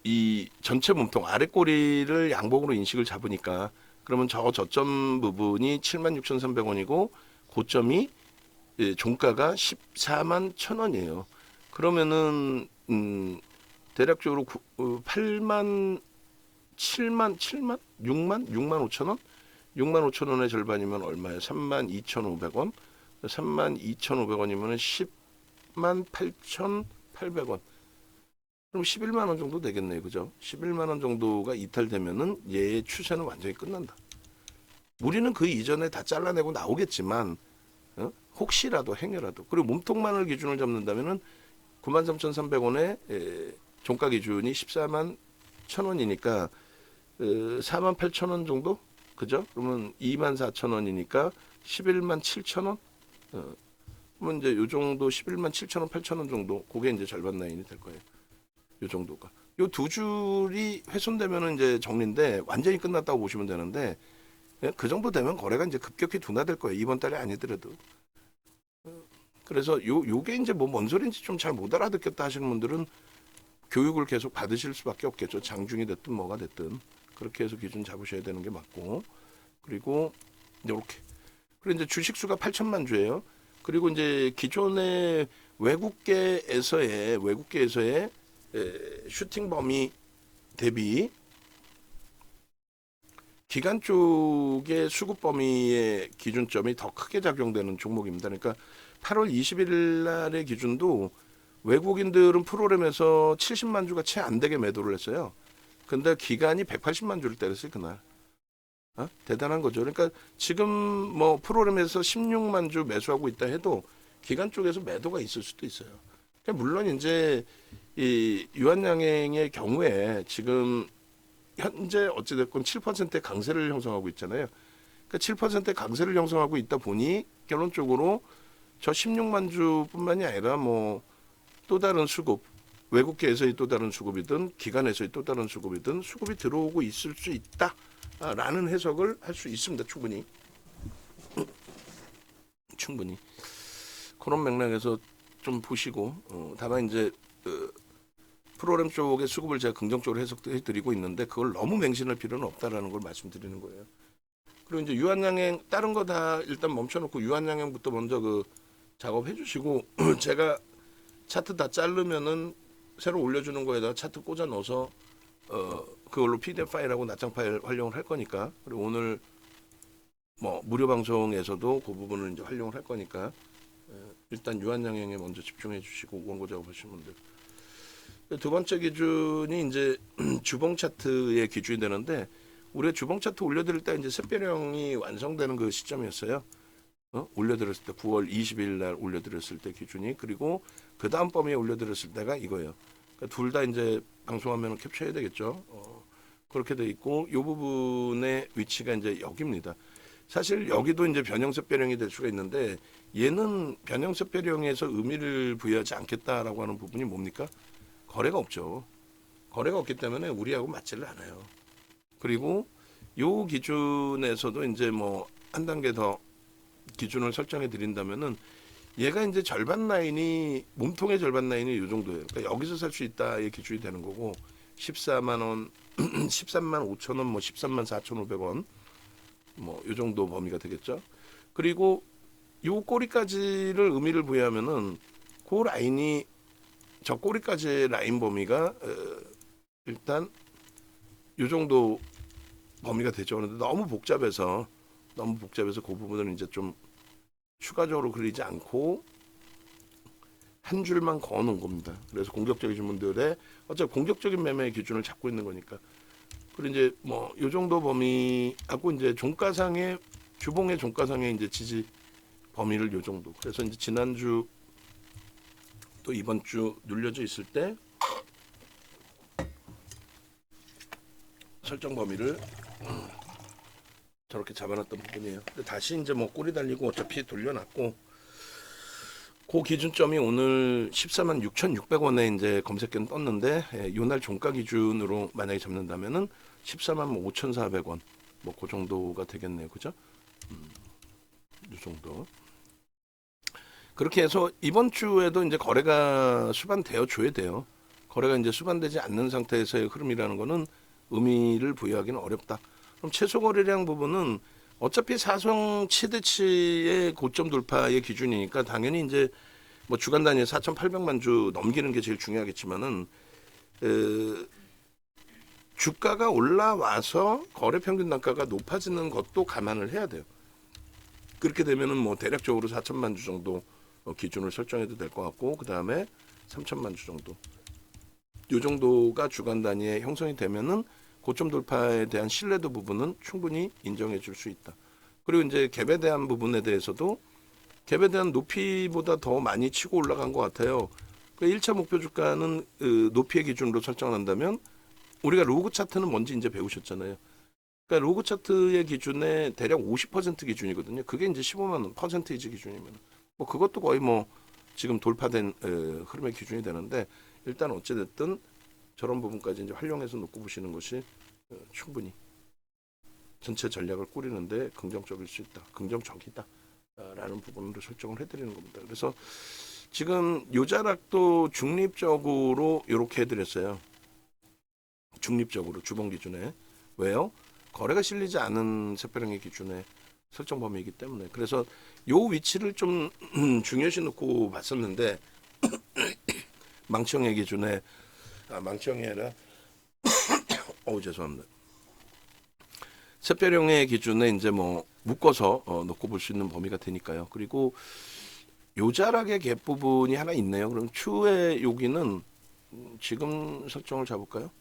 이 전체 몸통 아래 꼬리를 양봉으로 인식을 잡으니까 그러면 저 저점 부분이 76,300원이고 고점이 종가가 14만 1,000원이에요. 그러면은 대략적으로 8만 7만 6만 5천 원? 6만 5천 원의 절반이면 얼마예요? 3만 2,500원. 3만 2,500원이면 10만 8,800원. 그럼 11만 원 정도 되겠네요. 그죠? 11만 원 정도가 이탈되면은 얘의 추세는 완전히 끝난다. 우리는 그 이전에 다 잘라내고 나오겠지만 혹시라도 행여라도 그리고 몸통만을 기준을 잡는다면은 93,300원에 종가 기준이 14만 1,000원이니까 4만 8천 원 정도? 그죠? 그러면 2만 4천 원이니까 11만 7천 원? 그러면 이제 요 정도 11만 7천 원, 8천 원 정도 그게 이제 절반 라인이 될 거예요. 요 정도가. 요 두 줄이 훼손되면은 이제 정리인데 완전히 끝났다고 보시면 되는데 그 정도 되면 거래가 이제 급격히 둔화될 거예요. 이번 달에 아니더라도. 그래서 요게 이제 뭐 뭔 소리인지 좀 잘 못 알아듣겠다 하시는 분들은 교육을 계속 받으실 수밖에 없겠죠. 장중이 됐든 뭐가 됐든 그렇게 해서 기준 잡으셔야 되는 게 맞고 그리고 이렇게 그리고 이제 주식 수가 8천만 주예요. 그리고 이제 기존의 외국계에서의 슈팅 범위 대비 기간 쪽의 수급 범위의 기준점이 더 크게 작용되는 종목입니다. 그러니까 8월 20일 날의 기준도 외국인들은 프로그램에서 70만 주가 채 안 되게 매도를 했어요. 근데 기간이 180만 주를 때렸어요, 그날. 대단한 거죠. 그러니까 지금 뭐 프로그램에서 16만 주 매수하고 있다 해도 기간 쪽에서 매도가 있을 수도 있어요. 그러니까 물론 이제 이 유한양행의 경우에 지금 현재 어찌됐건 7%의 강세를 형성하고 있잖아요. 그러니까 7%의 강세를 형성하고 있다 보니 결론적으로 저 16만 주뿐만이 아니라 뭐 또 다른 수급, 외국계에서의 또 다른 수급이든 기관에서의 또 다른 수급이든 수급이 들어오고 있을 수 있다라는 해석을 할 수 있습니다. 충분히 그런 맥락에서 좀 보시고 다만 이제 프로그램 쪽의 수급을 제가 긍정적으로 해석해드리고 있는데 그걸 너무 맹신할 필요는 없다라는 걸 말씀드리는 거예요. 그리고 이제 유한양행 다른 거 다 일단 멈춰놓고 유한양행부터 먼저 그 작업해 주시고 제가 차트 다 자르면은 새로 올려주는 거에다가 차트 꽂아 넣어서 그걸로 PDF 파일하고 낱장 파일 활용을 할 거니까 그리고 오늘 뭐 무료 방송에서도 그 부분을 이제 활용을 할 거니까 일단 유한양행에 먼저 집중해 주시고 원고 작업하시는 분들. 두 번째 기준이 이제 주봉 차트의 기준이 되는데 우리가 주봉 차트 올려드릴 때 이제 샛별형이 완성되는 그 시점이었어요. 올려드렸을 때 9월 20일 날 올려드렸을 때 기준이 그리고 그 다음 범위에 올려드렸을 때가 이거예요. 그러니까 둘 다 이제 방송화면을 캡처해야 되겠죠. 그렇게 돼 있고 이 부분의 위치가 이제 여기입니다. 사실 여기도 이제 변형sep별형이 될 수가 있는데 얘는 변형sep별형에서 의미를 부여하지 않겠다라고 하는 부분이 뭡니까? 거래가 없죠. 거래가 없기 때문에 우리하고 맞지를 않아요. 그리고 요 기준에서도 이제 뭐 한 단계 더 기준을 설정해 드린다면은 얘가 이제 절반 라인이 몸통의 절반 라인이 이 정도예요. 그러니까 여기서 살 수 있다의 기준이 되는 거고 14만 원, 13만 5천 원, 뭐 13만 4,500원 뭐 이 정도 범위가 되겠죠. 그리고 요 꼬리까지를 의미를 부여하면은 그 라인이 저 꼬리까지의 라인 범위가 일단 요 정도 범위가 되죠. 그런데 너무 복잡해서 그 부분을 이제 좀 추가적으로 그리지 않고 한 줄만 그어놓은 겁니다. 그래서 공격적이신 분들의 어차피 공격적인 매매의 기준을 잡고 있는 거니까. 그리고 이제 뭐 요 정도 범위하고 이제 종가상의 주봉의 종가상의 이제 지지 범위를 요 정도. 그래서 이제 지난주 또 이번 주 눌려져 있을 때 설정 범위를 저렇게 잡아놨던 부분이에요. 근데 다시 이제 뭐 꼬리 달리고 어차피 돌려놨고 그 기준점이 오늘 14만 6,600원에 이제 검색견 떴는데 예, 요날 종가 기준으로 만약에 잡는다면은 14만 5,400원 뭐 그 정도가 되겠네요. 그죠? 이 정도. 그렇게 해서 이번 주에도 이제 거래가 수반되어 줘야 돼요. 거래가 이제 수반되지 않는 상태에서의 흐름이라는 거는 의미를 부여하기는 어렵다. 그럼 최소 거래량 부분은 어차피 사성 최대치의 고점 돌파의 기준이니까 당연히 이제 뭐 주간 단위에 4,800만 주 넘기는 게 제일 중요하겠지만은 주가가 올라와서 거래 평균 단가가 높아지는 것도 감안을 해야 돼요. 그렇게 되면은 뭐 대략적으로 4천만 주 정도 기준을 설정해도 될 것 같고 그 다음에 3천만 주 정도. 이 정도가 주간 단위에 형성이 되면은 고점 돌파에 대한 신뢰도 부분은 충분히 인정해 줄 수 있다. 그리고 이제 갭에 대한 부분에 대해서도 갭에 대한 높이보다 더 많이 치고 올라간 것 같아요. 그 1차 목표 주가는 높이의 기준으로 설정한다면 우리가 로그 차트는 뭔지 이제 배우셨잖아요. 그러니까 로그 차트의 기준에 대략 50% 기준이거든요. 그게 이제 15만 퍼센테이지 기준이면 뭐 그것도 거의 뭐 지금 돌파된 흐름의 기준이 되는데 일단 어찌 됐든 저런 부분까지 이제 활용해서 놓고 보시는 것이 충분히 전체 전략을 꾸리는데 긍정적일 수 있다. 긍정적이다. 라는 부분으로 설정을 해드리는 겁니다. 그래서 지금 요자락도 중립적으로 이렇게 해드렸어요. 중립적으로 주봉 기준에. 왜요? 거래가 실리지 않은 세배령의 기준에 설정 범위이기 때문에. 그래서 요 위치를 좀 중요시 놓고 봤었는데 망치형의 기준에 망치형이 아니라 죄송합니다. 세배령의 기준에 이제 뭐 묶어서 놓고 볼 수 있는 범위가 되니까요. 그리고 요자락의 갭 부분이 하나 있네요. 그럼 추후에 여기는 지금 설정을 잡을까요?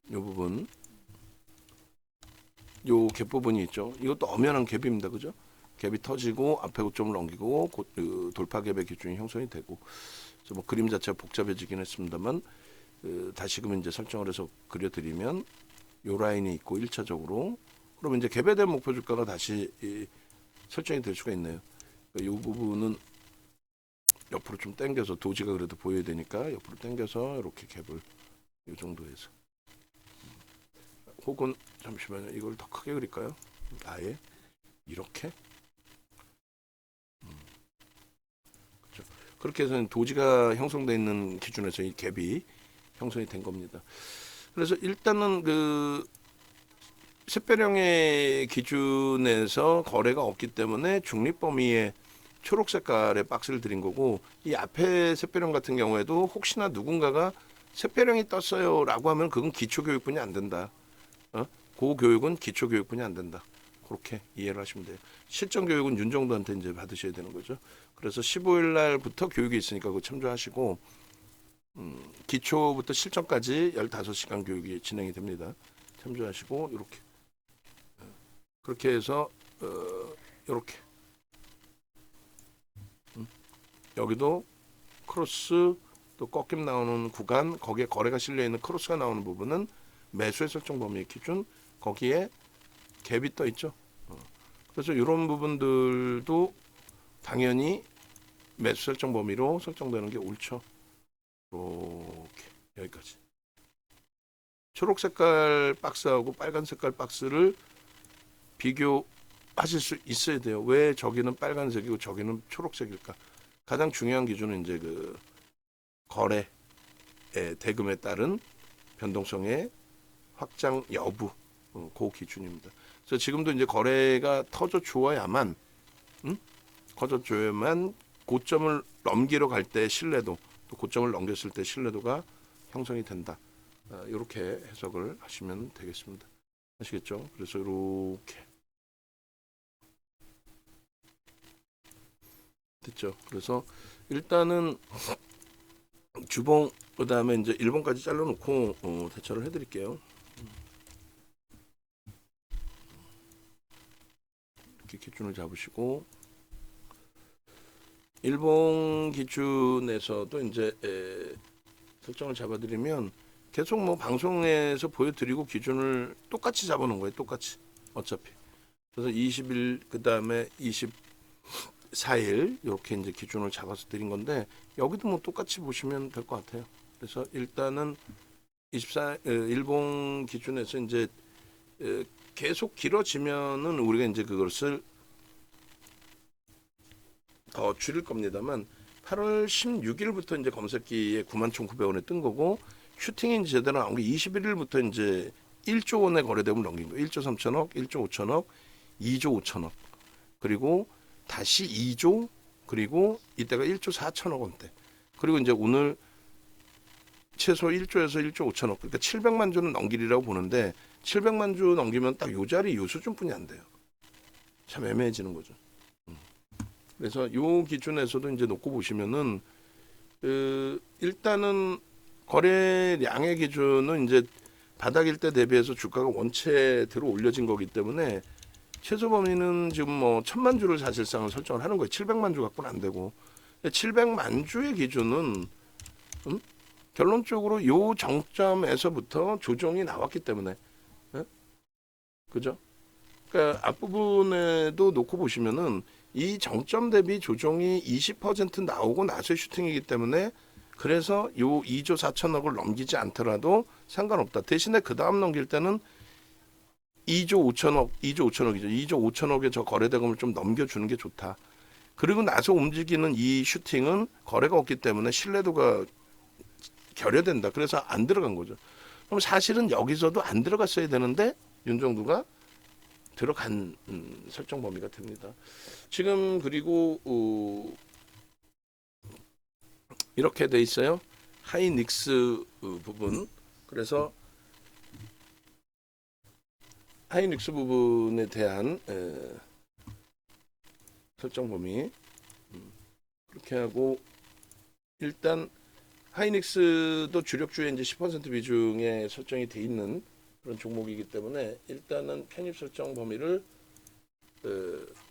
이 부분, 요 갭 부분이 있죠. 이것도 엄연한 갭입니다, 그죠? 갭이 터지고 앞에 고점을 넘기고 돌파 갭의 기준이 형성이 되고, 뭐 그림 자체가 복잡해지긴 했습니다만 다시금 이제 설정을 해서 그려드리면 요 라인이 있고 1차적으로 그러면 이제 갭에 대한 목표 주가가 다시 설정이 될 수가 있네요. 그러니까 이 부분은 옆으로 좀 당겨서 도지가 그래도 보여야 되니까 옆으로 당겨서 이렇게 갭을 이 정도에서 혹은 잠시만요. 이걸 더 크게 그릴까요? 아예 이렇게 그렇죠. 그렇게 해서 도지가 형성되어 있는 기준에서 이 갭이 형성이 된 겁니다. 그래서 일단은 그 샛별형의 기준에서 거래가 없기 때문에 중립 범위에 초록 색깔의 박스를 드린 거고 이 앞에 샛별형 같은 경우에도 혹시나 누군가가 샛별형이 떴어요라고 하면 그건 기초교육분이 안 된다. 그 교육은 기초교육분이 안 된다. 그렇게 이해를 하시면 돼요. 실전 교육은 윤정도한테 이제 받으셔야 되는 거죠. 그래서 15일 날부터 교육이 있으니까 그거 참조하시고 기초부터 실전까지 15시간 교육이 진행이 됩니다. 참조하시고 이렇게 그렇게 해서 이렇게 여기도 크로스 또 꺾임 나오는 구간 거기에 거래가 실려 있는 크로스가 나오는 부분은 매수의 설정 범위 기준 거기에 갭이 떠 있죠. 그래서 이런 부분들도 당연히 매수 설정 범위로 설정되는 게 옳죠. 이렇게 여기까지. 초록 색깔 박스하고 빨간 색깔 박스를 비교하실 수 있어야 돼요. 왜 저기는 빨간색이고 저기는 초록색일까? 가장 중요한 기준은 이제 그 거래 대금에 따른 변동성의 확장 여부 그 기준입니다. 그래서 지금도 이제 거래가 터져 주어야만 고점을 넘기러 갈 때 신뢰도 또 고점을 넘겼을 때 신뢰도가 형성이 된다. 이렇게 해석을 하시면 되겠습니다. 아시겠죠? 그래서 이렇게 됐죠. 그래서 일단은 주봉 그다음에 이제 일봉까지 잘라놓고 대처를 해드릴게요. 이렇게 기준을 잡으시고 일봉 기준에서도 이제 설정을 잡아드리면 계속 뭐 방송에서 보여드리고 기준을 똑같이 잡아놓은 거예요. 똑같이 어차피. 그래서 20일 그다음에 24일 이렇게 이제 기준을 잡아서 드린 건데 여기도 뭐 똑같이 보시면 될 것 같아요. 그래서 일단은 24 일봉 기준에서 이제 계속 길어지면은 우리가 이제 그것을 더 줄일 겁니다만 8월 16일부터 이제 검색기에 91,900원에 뜬 거고 슈팅이 이제 제대로 나온 게 21일부터 이제 1조 원의 거래대금을 넘긴 거예요. 1조 3천억, 1조 5천억, 2조 5천억 그리고 다시 2조 그리고 이때가 1조 4천억 원대 그리고 이제 오늘 최소 1조에서 1조 5천억 그러니까 700만 주는 넘기리라고 보는데 700만 주 넘기면 딱 요 자리 요 수준뿐이 안 돼요. 참 애매해지는 거죠. 그래서 요 기준에서도 이제 놓고 보시면은 일단은 거래량의 기준은 이제 바닥일 때 대비해서 주가가 원체 들어 올려진 거기 때문에 최소 범위는 지금 뭐 1,000만 주를 사실상 설정을 하는 거예요. 700만 주 갖고는 안 되고 700만 주의 기준은 결론적으로 요 정점에서부터 조정이 나왔기 때문에 그죠? 그러니까 앞부분에도 놓고 보시면은 이 정점 대비 조정이 20% 나오고 나서 슈팅이기 때문에 그래서 요 2조 4천억을 넘기지 않더라도 상관없다. 대신에 그 다음 넘길 때는 2조 5천억, 2조 5천억이죠. 2조 5천억의 저 거래대금을 좀 넘겨주는 게 좋다. 그리고 나서 움직이는 이 슈팅은 거래가 없기 때문에 신뢰도가 결여된다. 그래서 안 들어간 거죠. 그럼 사실은 여기서도 안 들어갔어야 되는데 윤정두가 들어간 설정 범위가 됩니다. 지금 그리고 이렇게 돼 있어요. 하이닉스 부분. 그래서 하이닉스 부분에 대한 설정 범위 그렇게 하고 일단 하이닉스도 주력주에 이제 10% 비중에 설정이 돼 있는 그런 종목이기 때문에 일단은 편입 설정 범위를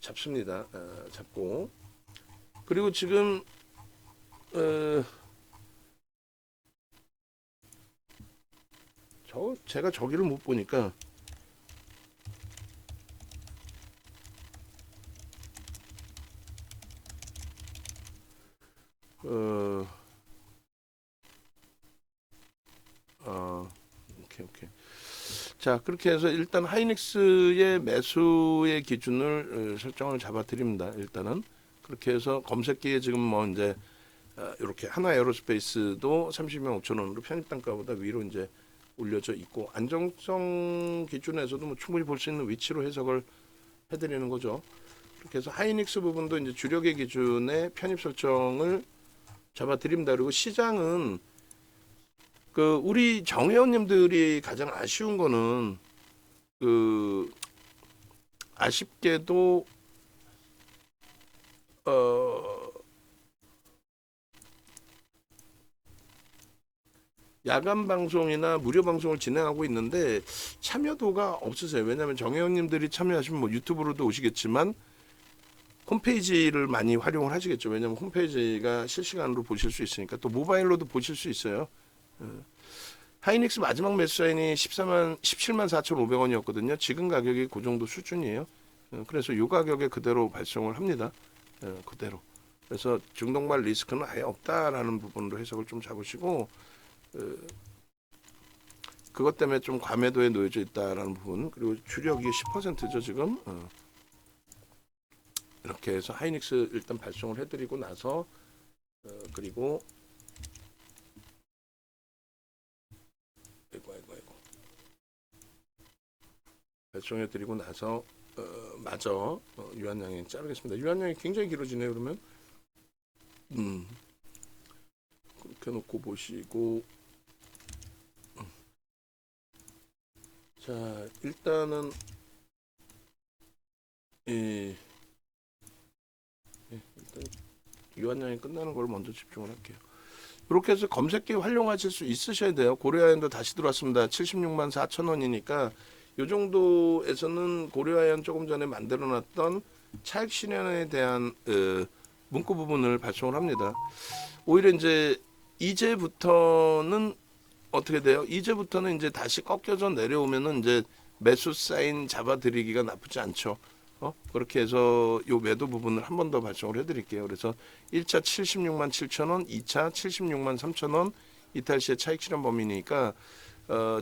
잡습니다. 잡고 그리고 지금 제가 저기를 못 보니까 오케이. 자, 그렇게 해서 일단 하이닉스의 매수의 기준을 설정을 잡아 드립니다. 일단은 그렇게 해서 검색기에 지금 뭐 이제 이렇게 하나 에어로스페이스도 30만 5천 원으로 편입 단가보다 위로 이제 올려져 있고 안정성 기준에서도 뭐 충분히 볼 수 있는 위치로 해석을 해드리는 거죠. 그렇게 해서 하이닉스 부분도 이제 주력의 기준에 편입 설정을 잡아 드립니다. 그리고 시장은 그 우리 정회원님들이 가장 아쉬운 거는 그 아쉽게도 야간 방송이나 무료 방송을 진행하고 있는데 참여도가 없으세요. 왜냐하면 정회원님들이 참여하시면 뭐 유튜브로도 오시겠지만 홈페이지를 많이 활용을 하시겠죠. 왜냐하면 홈페이지가 실시간으로 보실 수 있으니까 또 모바일로도 보실 수 있어요. 하이닉스 마지막 매수 사인이 17만 4,500원이었거든요. 지금 가격이 그 정도 수준이에요. 그래서 이 가격에 그대로 발송을 합니다. 그대로. 그래서 중동발 리스크는 아예 없다라는 부분으로 해석을 좀 잡으시고 그것 때문에 좀 과매도에 놓여져 있다라는 부분 그리고 주력이 10%죠 지금. 이렇게 해서 하이닉스 일단 발송을 해드리고 나서 그리고 아이고 발송해드리고 나서 마저 유한양행 자르겠습니다. 유한양이 굉장히 길어지네요. 그러면 그렇게 놓고 보시고 자 일단은 일단 유한양이 끝나는 걸 먼저 집중을 할게요. 이렇게 해서 검색기 활용하실 수 있으셔야 돼요. 고려아연도 다시 들어왔습니다. 76만 4천 원이니까 이 정도에서는 고려아연 조금 전에 만들어놨던 차익 실현에 대한 문구 부분을 발송을 합니다. 오히려 이제부터는 어떻게 돼요? 이제부터는 이제 다시 꺾여서 내려오면은 이제 매수 사인 잡아드리기가 나쁘지 않죠. 그렇게 해서 요 매도 부분을 한 번 더 발송을 해드릴게요. 그래서 1차 76만 7천 원, 2차 76만 3천 원, 이탈 시에 차익 실현 범위니까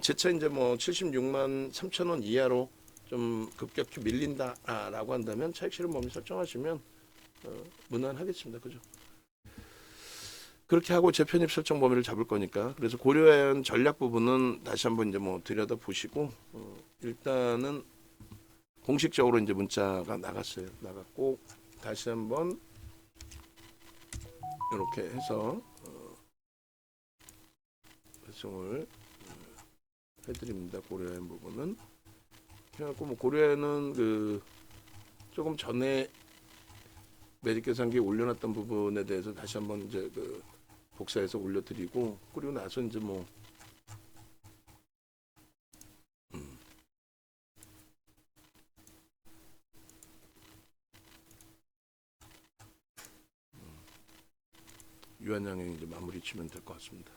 제차 이제 뭐 76만 3천 원 이하로 좀 급격히 밀린다라고 한다면 차익 실현 범위 설정하시면 무난하겠습니다. 그죠? 그렇게 하고 재편입 설정 범위를 잡을 거니까. 그래서 고려한 전략 부분은 다시 한번 이제 뭐 들여다 보시고 일단은 공식적으로 이제 문자가 나갔어요. 나갔고 다시 한번 이렇게 해서 발송을 해드립니다. 고려한 부분은. 그래갖고 뭐 고려는 그 조금 전에 매직 계산기에 올려놨던 부분에 대해서 다시 한번 이제 그 복사해서 올려드리고, 그리고 나서 이제 뭐 유한양행 이제 마무리 치면 될 것 같습니다.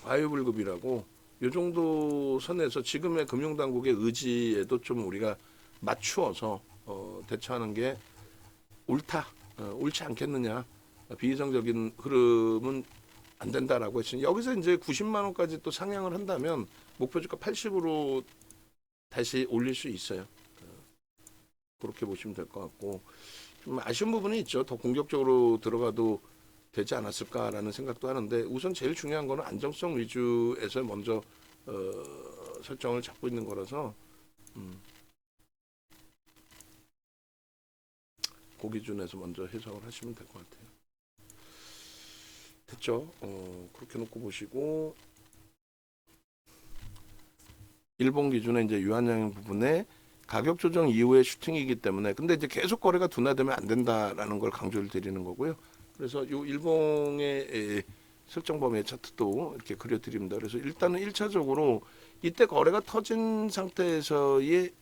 과유불급이라고 이 정도 선에서 지금의 금융당국의 의지에도 좀 우리가 맞추어서 대처하는 게 옳지 않겠느냐. 비이성적인 흐름은 안 된다라고 했으니 여기서 이제 90만 원까지 또 상향을 한다면 목표 주가 80으로 다시 올릴 수 있어요. 그렇게 보시면 될 것 같고, 좀 아쉬운 부분이 있죠. 더 공격적으로 들어가도 되지 않았을까라는 생각도 하는데, 우선 제일 중요한 거는 안정성 위주에서 먼저 설정을 잡고 있는 거라서 그 기준에서 먼저 해석을 하시면 될 것 같아요. 됐죠? 그렇게 놓고 보시고, 일본 기준에 이제 유한양 부분에 가격 조정 이후의 슈팅이기 때문에, 근데 이제 계속 거래가 둔화되면 안 된다라는 걸 강조를 드리는 거고요. 그래서 요 일봉의 설정 범위의 차트도 이렇게 그려드립니다. 그래서 일단은 1차적으로 이때 거래가 터진 상태에서의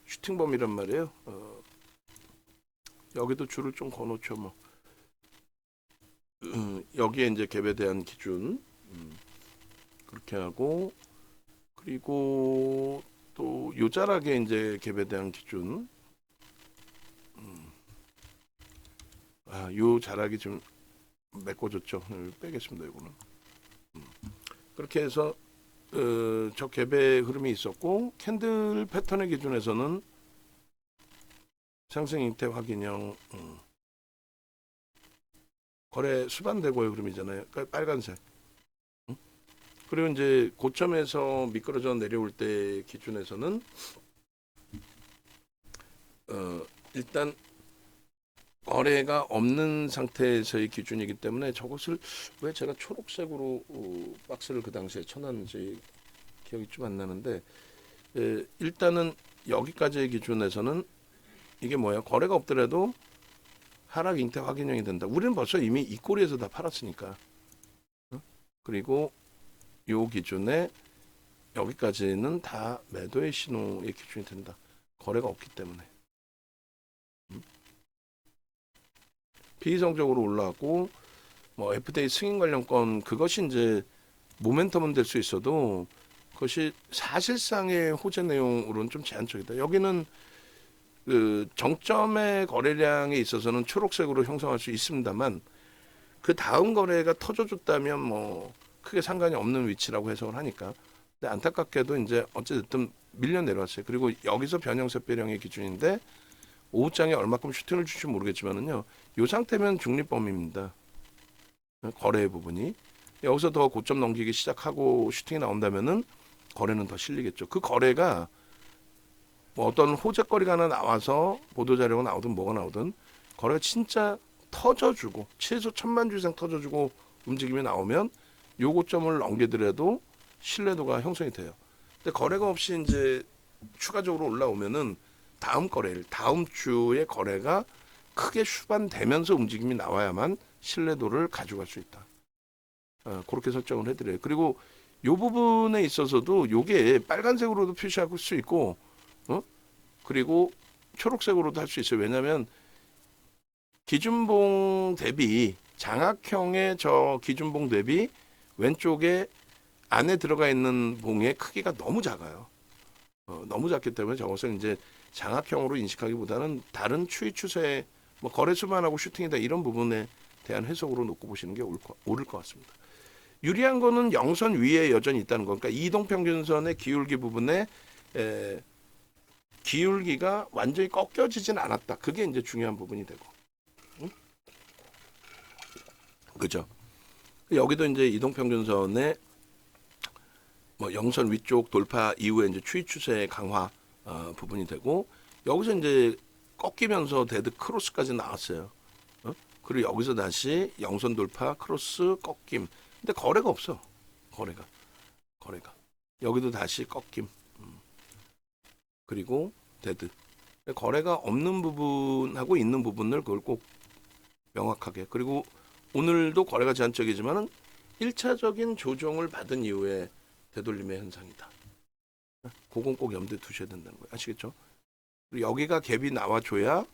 슈팅 범위란 말이에요. 여기도 줄을 좀 거놓죠, 뭐. 여기에 이제 갭에 대한 기준 그렇게 하고, 그리고 또 요자락에 이제 갭에 대한 기준, 요 자락이 좀 메꿔졌죠. 빼겠습니다. 이거는 그렇게 해서 저 갭의 흐름이 있었고, 캔들 패턴의 기준에서는 상승 형태 확인형 거래 수반되고의 흐름이잖아요. 그러니까 빨간색. 그리고 이제 고점에서 미끄러져 내려올 때 기준에서는 일단 거래가 없는 상태에서의 기준이기 때문에, 저것을 왜 제가 초록색으로 박스를 그 당시에 쳐놨는지 기억이 좀 안 나는데, 일단은 여기까지의 기준에서는 이게 뭐야? 거래가 없더라도 하락 잉태 확인형이 된다. 우리는 벌써 이미 이 꼬리에서 다 팔았으니까. 그리고 요 기준에 여기까지는 다 매도의 신호의 기준이 된다. 거래가 없기 때문에. 비이성적으로 올라왔고, 뭐 FTA 승인 관련 건, 그것이 이제 모멘텀은 될 수 있어도 그것이 사실상의 호재 내용으로는 좀 제한적이다. 여기는 그 정점의 거래량에 있어서는 초록색으로 형성할 수 있습니다만, 그 다음 거래가 터져줬다면 뭐 크게 상관이 없는 위치라고 해석을 하니까. 근데 안타깝게도 이제 어쨌든 밀려 내려왔어요. 그리고 여기서 변형세배령의 기준인데, 오후장에 얼마큼 슈팅을 줄지 모르겠지만은요, 이 상태면 중립범위입니다. 거래 부분이 여기서 더 고점 넘기기 시작하고 슈팅이 나온다면은 거래는 더 실리겠죠. 그 거래가 뭐 어떤 호재거리가 하나 나와서 보도자료가 나오든 뭐가 나오든 거래가 진짜 터져주고 최소 1000만 주 이상 터져주고 움직임이 나오면 요 고점을 넘기더라도 신뢰도가 형성이 돼요. 근데 거래가 없이 이제 추가적으로 올라오면은 다음 거래일, 다음 주의 거래가 크게 수반되면서 움직임이 나와야만 신뢰도를 가져갈 수 있다. 그렇게 설정을 해드려요. 그리고 이 부분에 있어서도 요게 빨간색으로도 표시할 수 있고, 그리고 초록색으로도 할 수 있어요. 왜냐하면 기준봉 대비 장악형의 저 기준봉 대비 왼쪽에 안에 들어가 있는 봉의 크기가 너무 작아요. 너무 작기 때문에 저것을 이제 장악형으로 인식하기보다는 다른 추이 추세, 뭐 거래 수만하고 슈팅이다 이런 부분에 대한 해석으로 놓고 보시는 게 옳을 것 같습니다. 유리한 거는 영선 위에 여전히 있다는 거. 그러니까 이동평균선의 기울기 부분에 기울기가 완전히 꺾여지진 않았다. 그게 이제 중요한 부분이 되고, 응? 그죠? 여기도 이제 이동평균선의 뭐 영선 위쪽 돌파 이후에 이제 추이 추세 강화 부분이 되고, 여기서 이제 꺾이면서 데드 크로스까지 나왔어요. 그리고 여기서 다시 영선 돌파 크로스 꺾임. 근데 거래가 없어. 거래가 여기도 다시 꺾임. 그리고 데드. 거래가 없는 부분하고 있는 부분을 그걸 꼭 명확하게. 그리고 오늘도 거래가 제한적이지만은 1차적인 조정을 받은 이후에 되돌림의 현상이다. 그건 꼭 염두에 두셔야 된다는 거예요. 아시겠죠? 그리고 여기가 갭이 나와줘야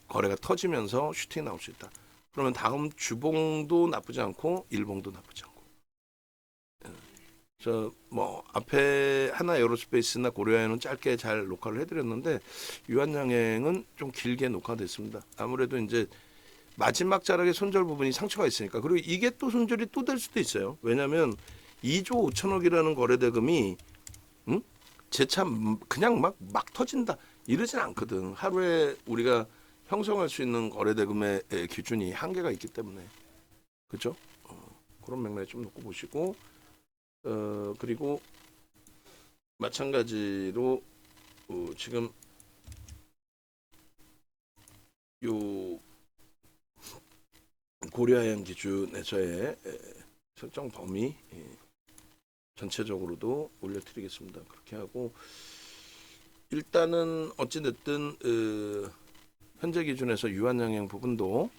거래가 터지면서 슈팅이 나올 수 있다. 그러면 다음 주봉도 나쁘지 않고 일봉도 나쁘지 않고. 저 뭐 앞에 하나 에어로스페이스나 고려아연은 짧게 잘 녹화를 해드렸는데 유한양행은 좀 길게 녹화됐습니다. 아무래도 이제 마지막 자락의 손절 부분이 상처가 있으니까. 그리고 이게 또 손절이 또 될 수도 있어요. 왜냐하면 2조 5천억이라는 거래대금이 재차 그냥 막 터진다 이러진 않거든. 하루에 우리가 형성할 수 있는 거래대금의 기준이 한계가 있기 때문에. 그렇죠? 그런 맥락에 좀 놓고 보시고, 그리고 마찬가지로 지금 요 고려하양 기준에서의 설정 범위 전체적으로도 올려드리겠습니다. 그렇게 하고 일단은 어찌됐든 현재 기준에서 유한양행 부분도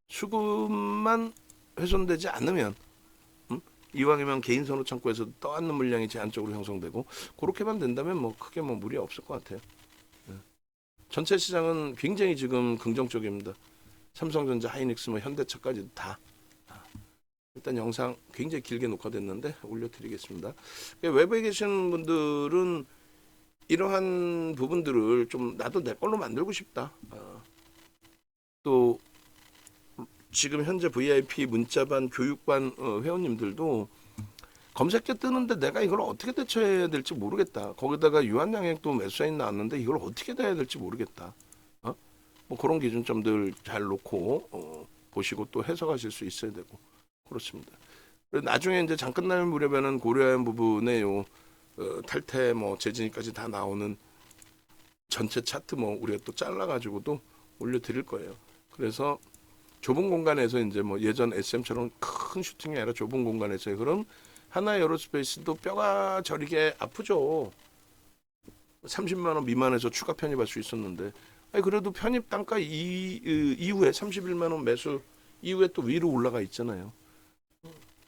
수급만 훼손되지 않으면 이왕이면 개인 선호 창구에서 떠안는 물량이 제한적으로 형성되고 그렇게만 된다면 뭐 크게 뭐 무리 없을 것 같아요. 전체 시장은 굉장히 지금 긍정적입니다. 삼성전자, 하이닉스, 뭐 현대차까지 다. 일단 영상 굉장히 길게 녹화됐는데 올려드리겠습니다. 외부에 계시는 분들은 이러한 부분들을 좀 나도 내 걸로 만들고 싶다. 또 지금 현재 VIP 문자반 교육반 회원님들도 검색해 뜨는데 내가 이걸 어떻게 대처해야 될지 모르겠다. 거기다가 유한양행 또 매수인 나왔는데 이걸 어떻게 대해야 될지 모르겠다. 뭐 그런 기준점들 잘 놓고 보시고 또 해석하실 수 있어야 되고 그렇습니다. 나중에 이제 장 끝날 무렵에는 고려한 부분에 요 탈퇴 뭐 재진입까지 다 나오는 전체 차트 뭐 우리가 또 잘라가지고도 올려드릴 거예요. 그래서 좁은 공간에서 이제 뭐 예전 SM처럼 큰 슈팅이 아니라 좁은 공간에서의 흐름. 하나 에어로스페이스도 뼈가 저리게 아프죠. 30만 원 미만에서 추가 편입할 수 있었는데, 아니 그래도 편입 단가 이후에 31만 원 매수 이후에 또 위로 올라가 있잖아요.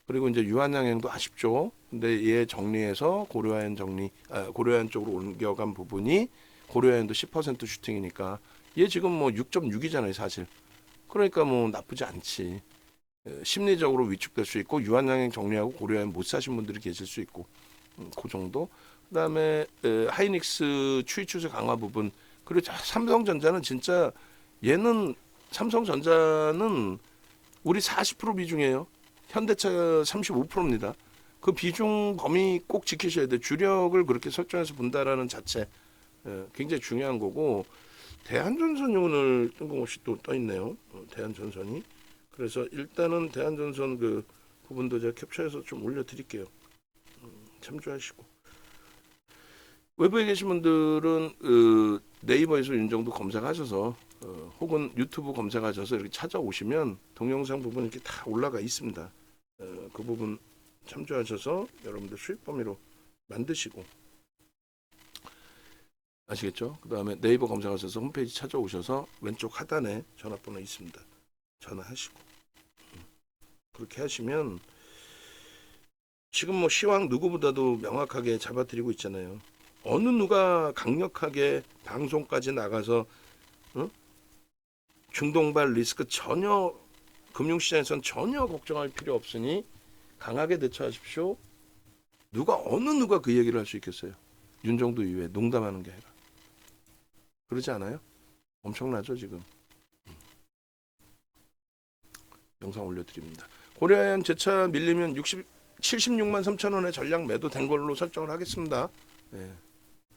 그리고 이제 유한양행도 아쉽죠. 근데 얘 정리해서 고려아연 고려아연 쪽으로 옮겨간 부분이 고려아연도 10% 슈팅이니까 얘 지금 뭐 6.6이잖아요, 사실. 그러니까 뭐 나쁘지 않지. 심리적으로 위축될 수 있고 유한양행 정리하고 고려아연 못 사신 분들이 계실 수 있고 그 정도. 그다음에 하이닉스 추이 추세 강화 부분. 그리고 삼성전자는 진짜 얘는 삼성전자는 우리 40% 비중이에요. 현대차 35%입니다. 그 비중 범위 꼭 지키셔야 돼요. 주력을 그렇게 설정해서 본다라는 자체 굉장히 중요한 거고. 대한전선이 오늘 뜬금없이 또 떠있네요. 대한전선이. 그래서 일단은 대한전선 그 부분도 제가 캡처해서 좀 올려드릴게요. 참조하시고. 외부에 계신 분들은 네이버에서 윤정도 검색하셔서 혹은 유튜브 검색하셔서 이렇게 찾아오시면 동영상 부분 이렇게 다 올라가 있습니다. 그 부분 참조하셔서 여러분들 수익 범위로 만드시고 아시겠죠? 그 다음에 네이버 검색하셔서 홈페이지 찾아오셔서 왼쪽 하단에 전화번호 있습니다. 전화하시고 그렇게 하시면 지금 뭐 시황 누구보다도 명확하게 잡아드리고 있잖아요. 어느 누가 강력하게 방송까지 나가서 중동발 리스크 전혀 금융시장에선 전혀 걱정할 필요 없으니 강하게 대처하십시오. 어느 누가 그 얘기를 할 수 있겠어요? 윤정도 이외에 농담하는 게 아니라. 그러지 않아요? 엄청나죠 지금. 영상 올려드립니다. 고려아연 제차 밀리면 76만 3천 원에 전량 매도 된 걸로 설정을 하겠습니다. 네.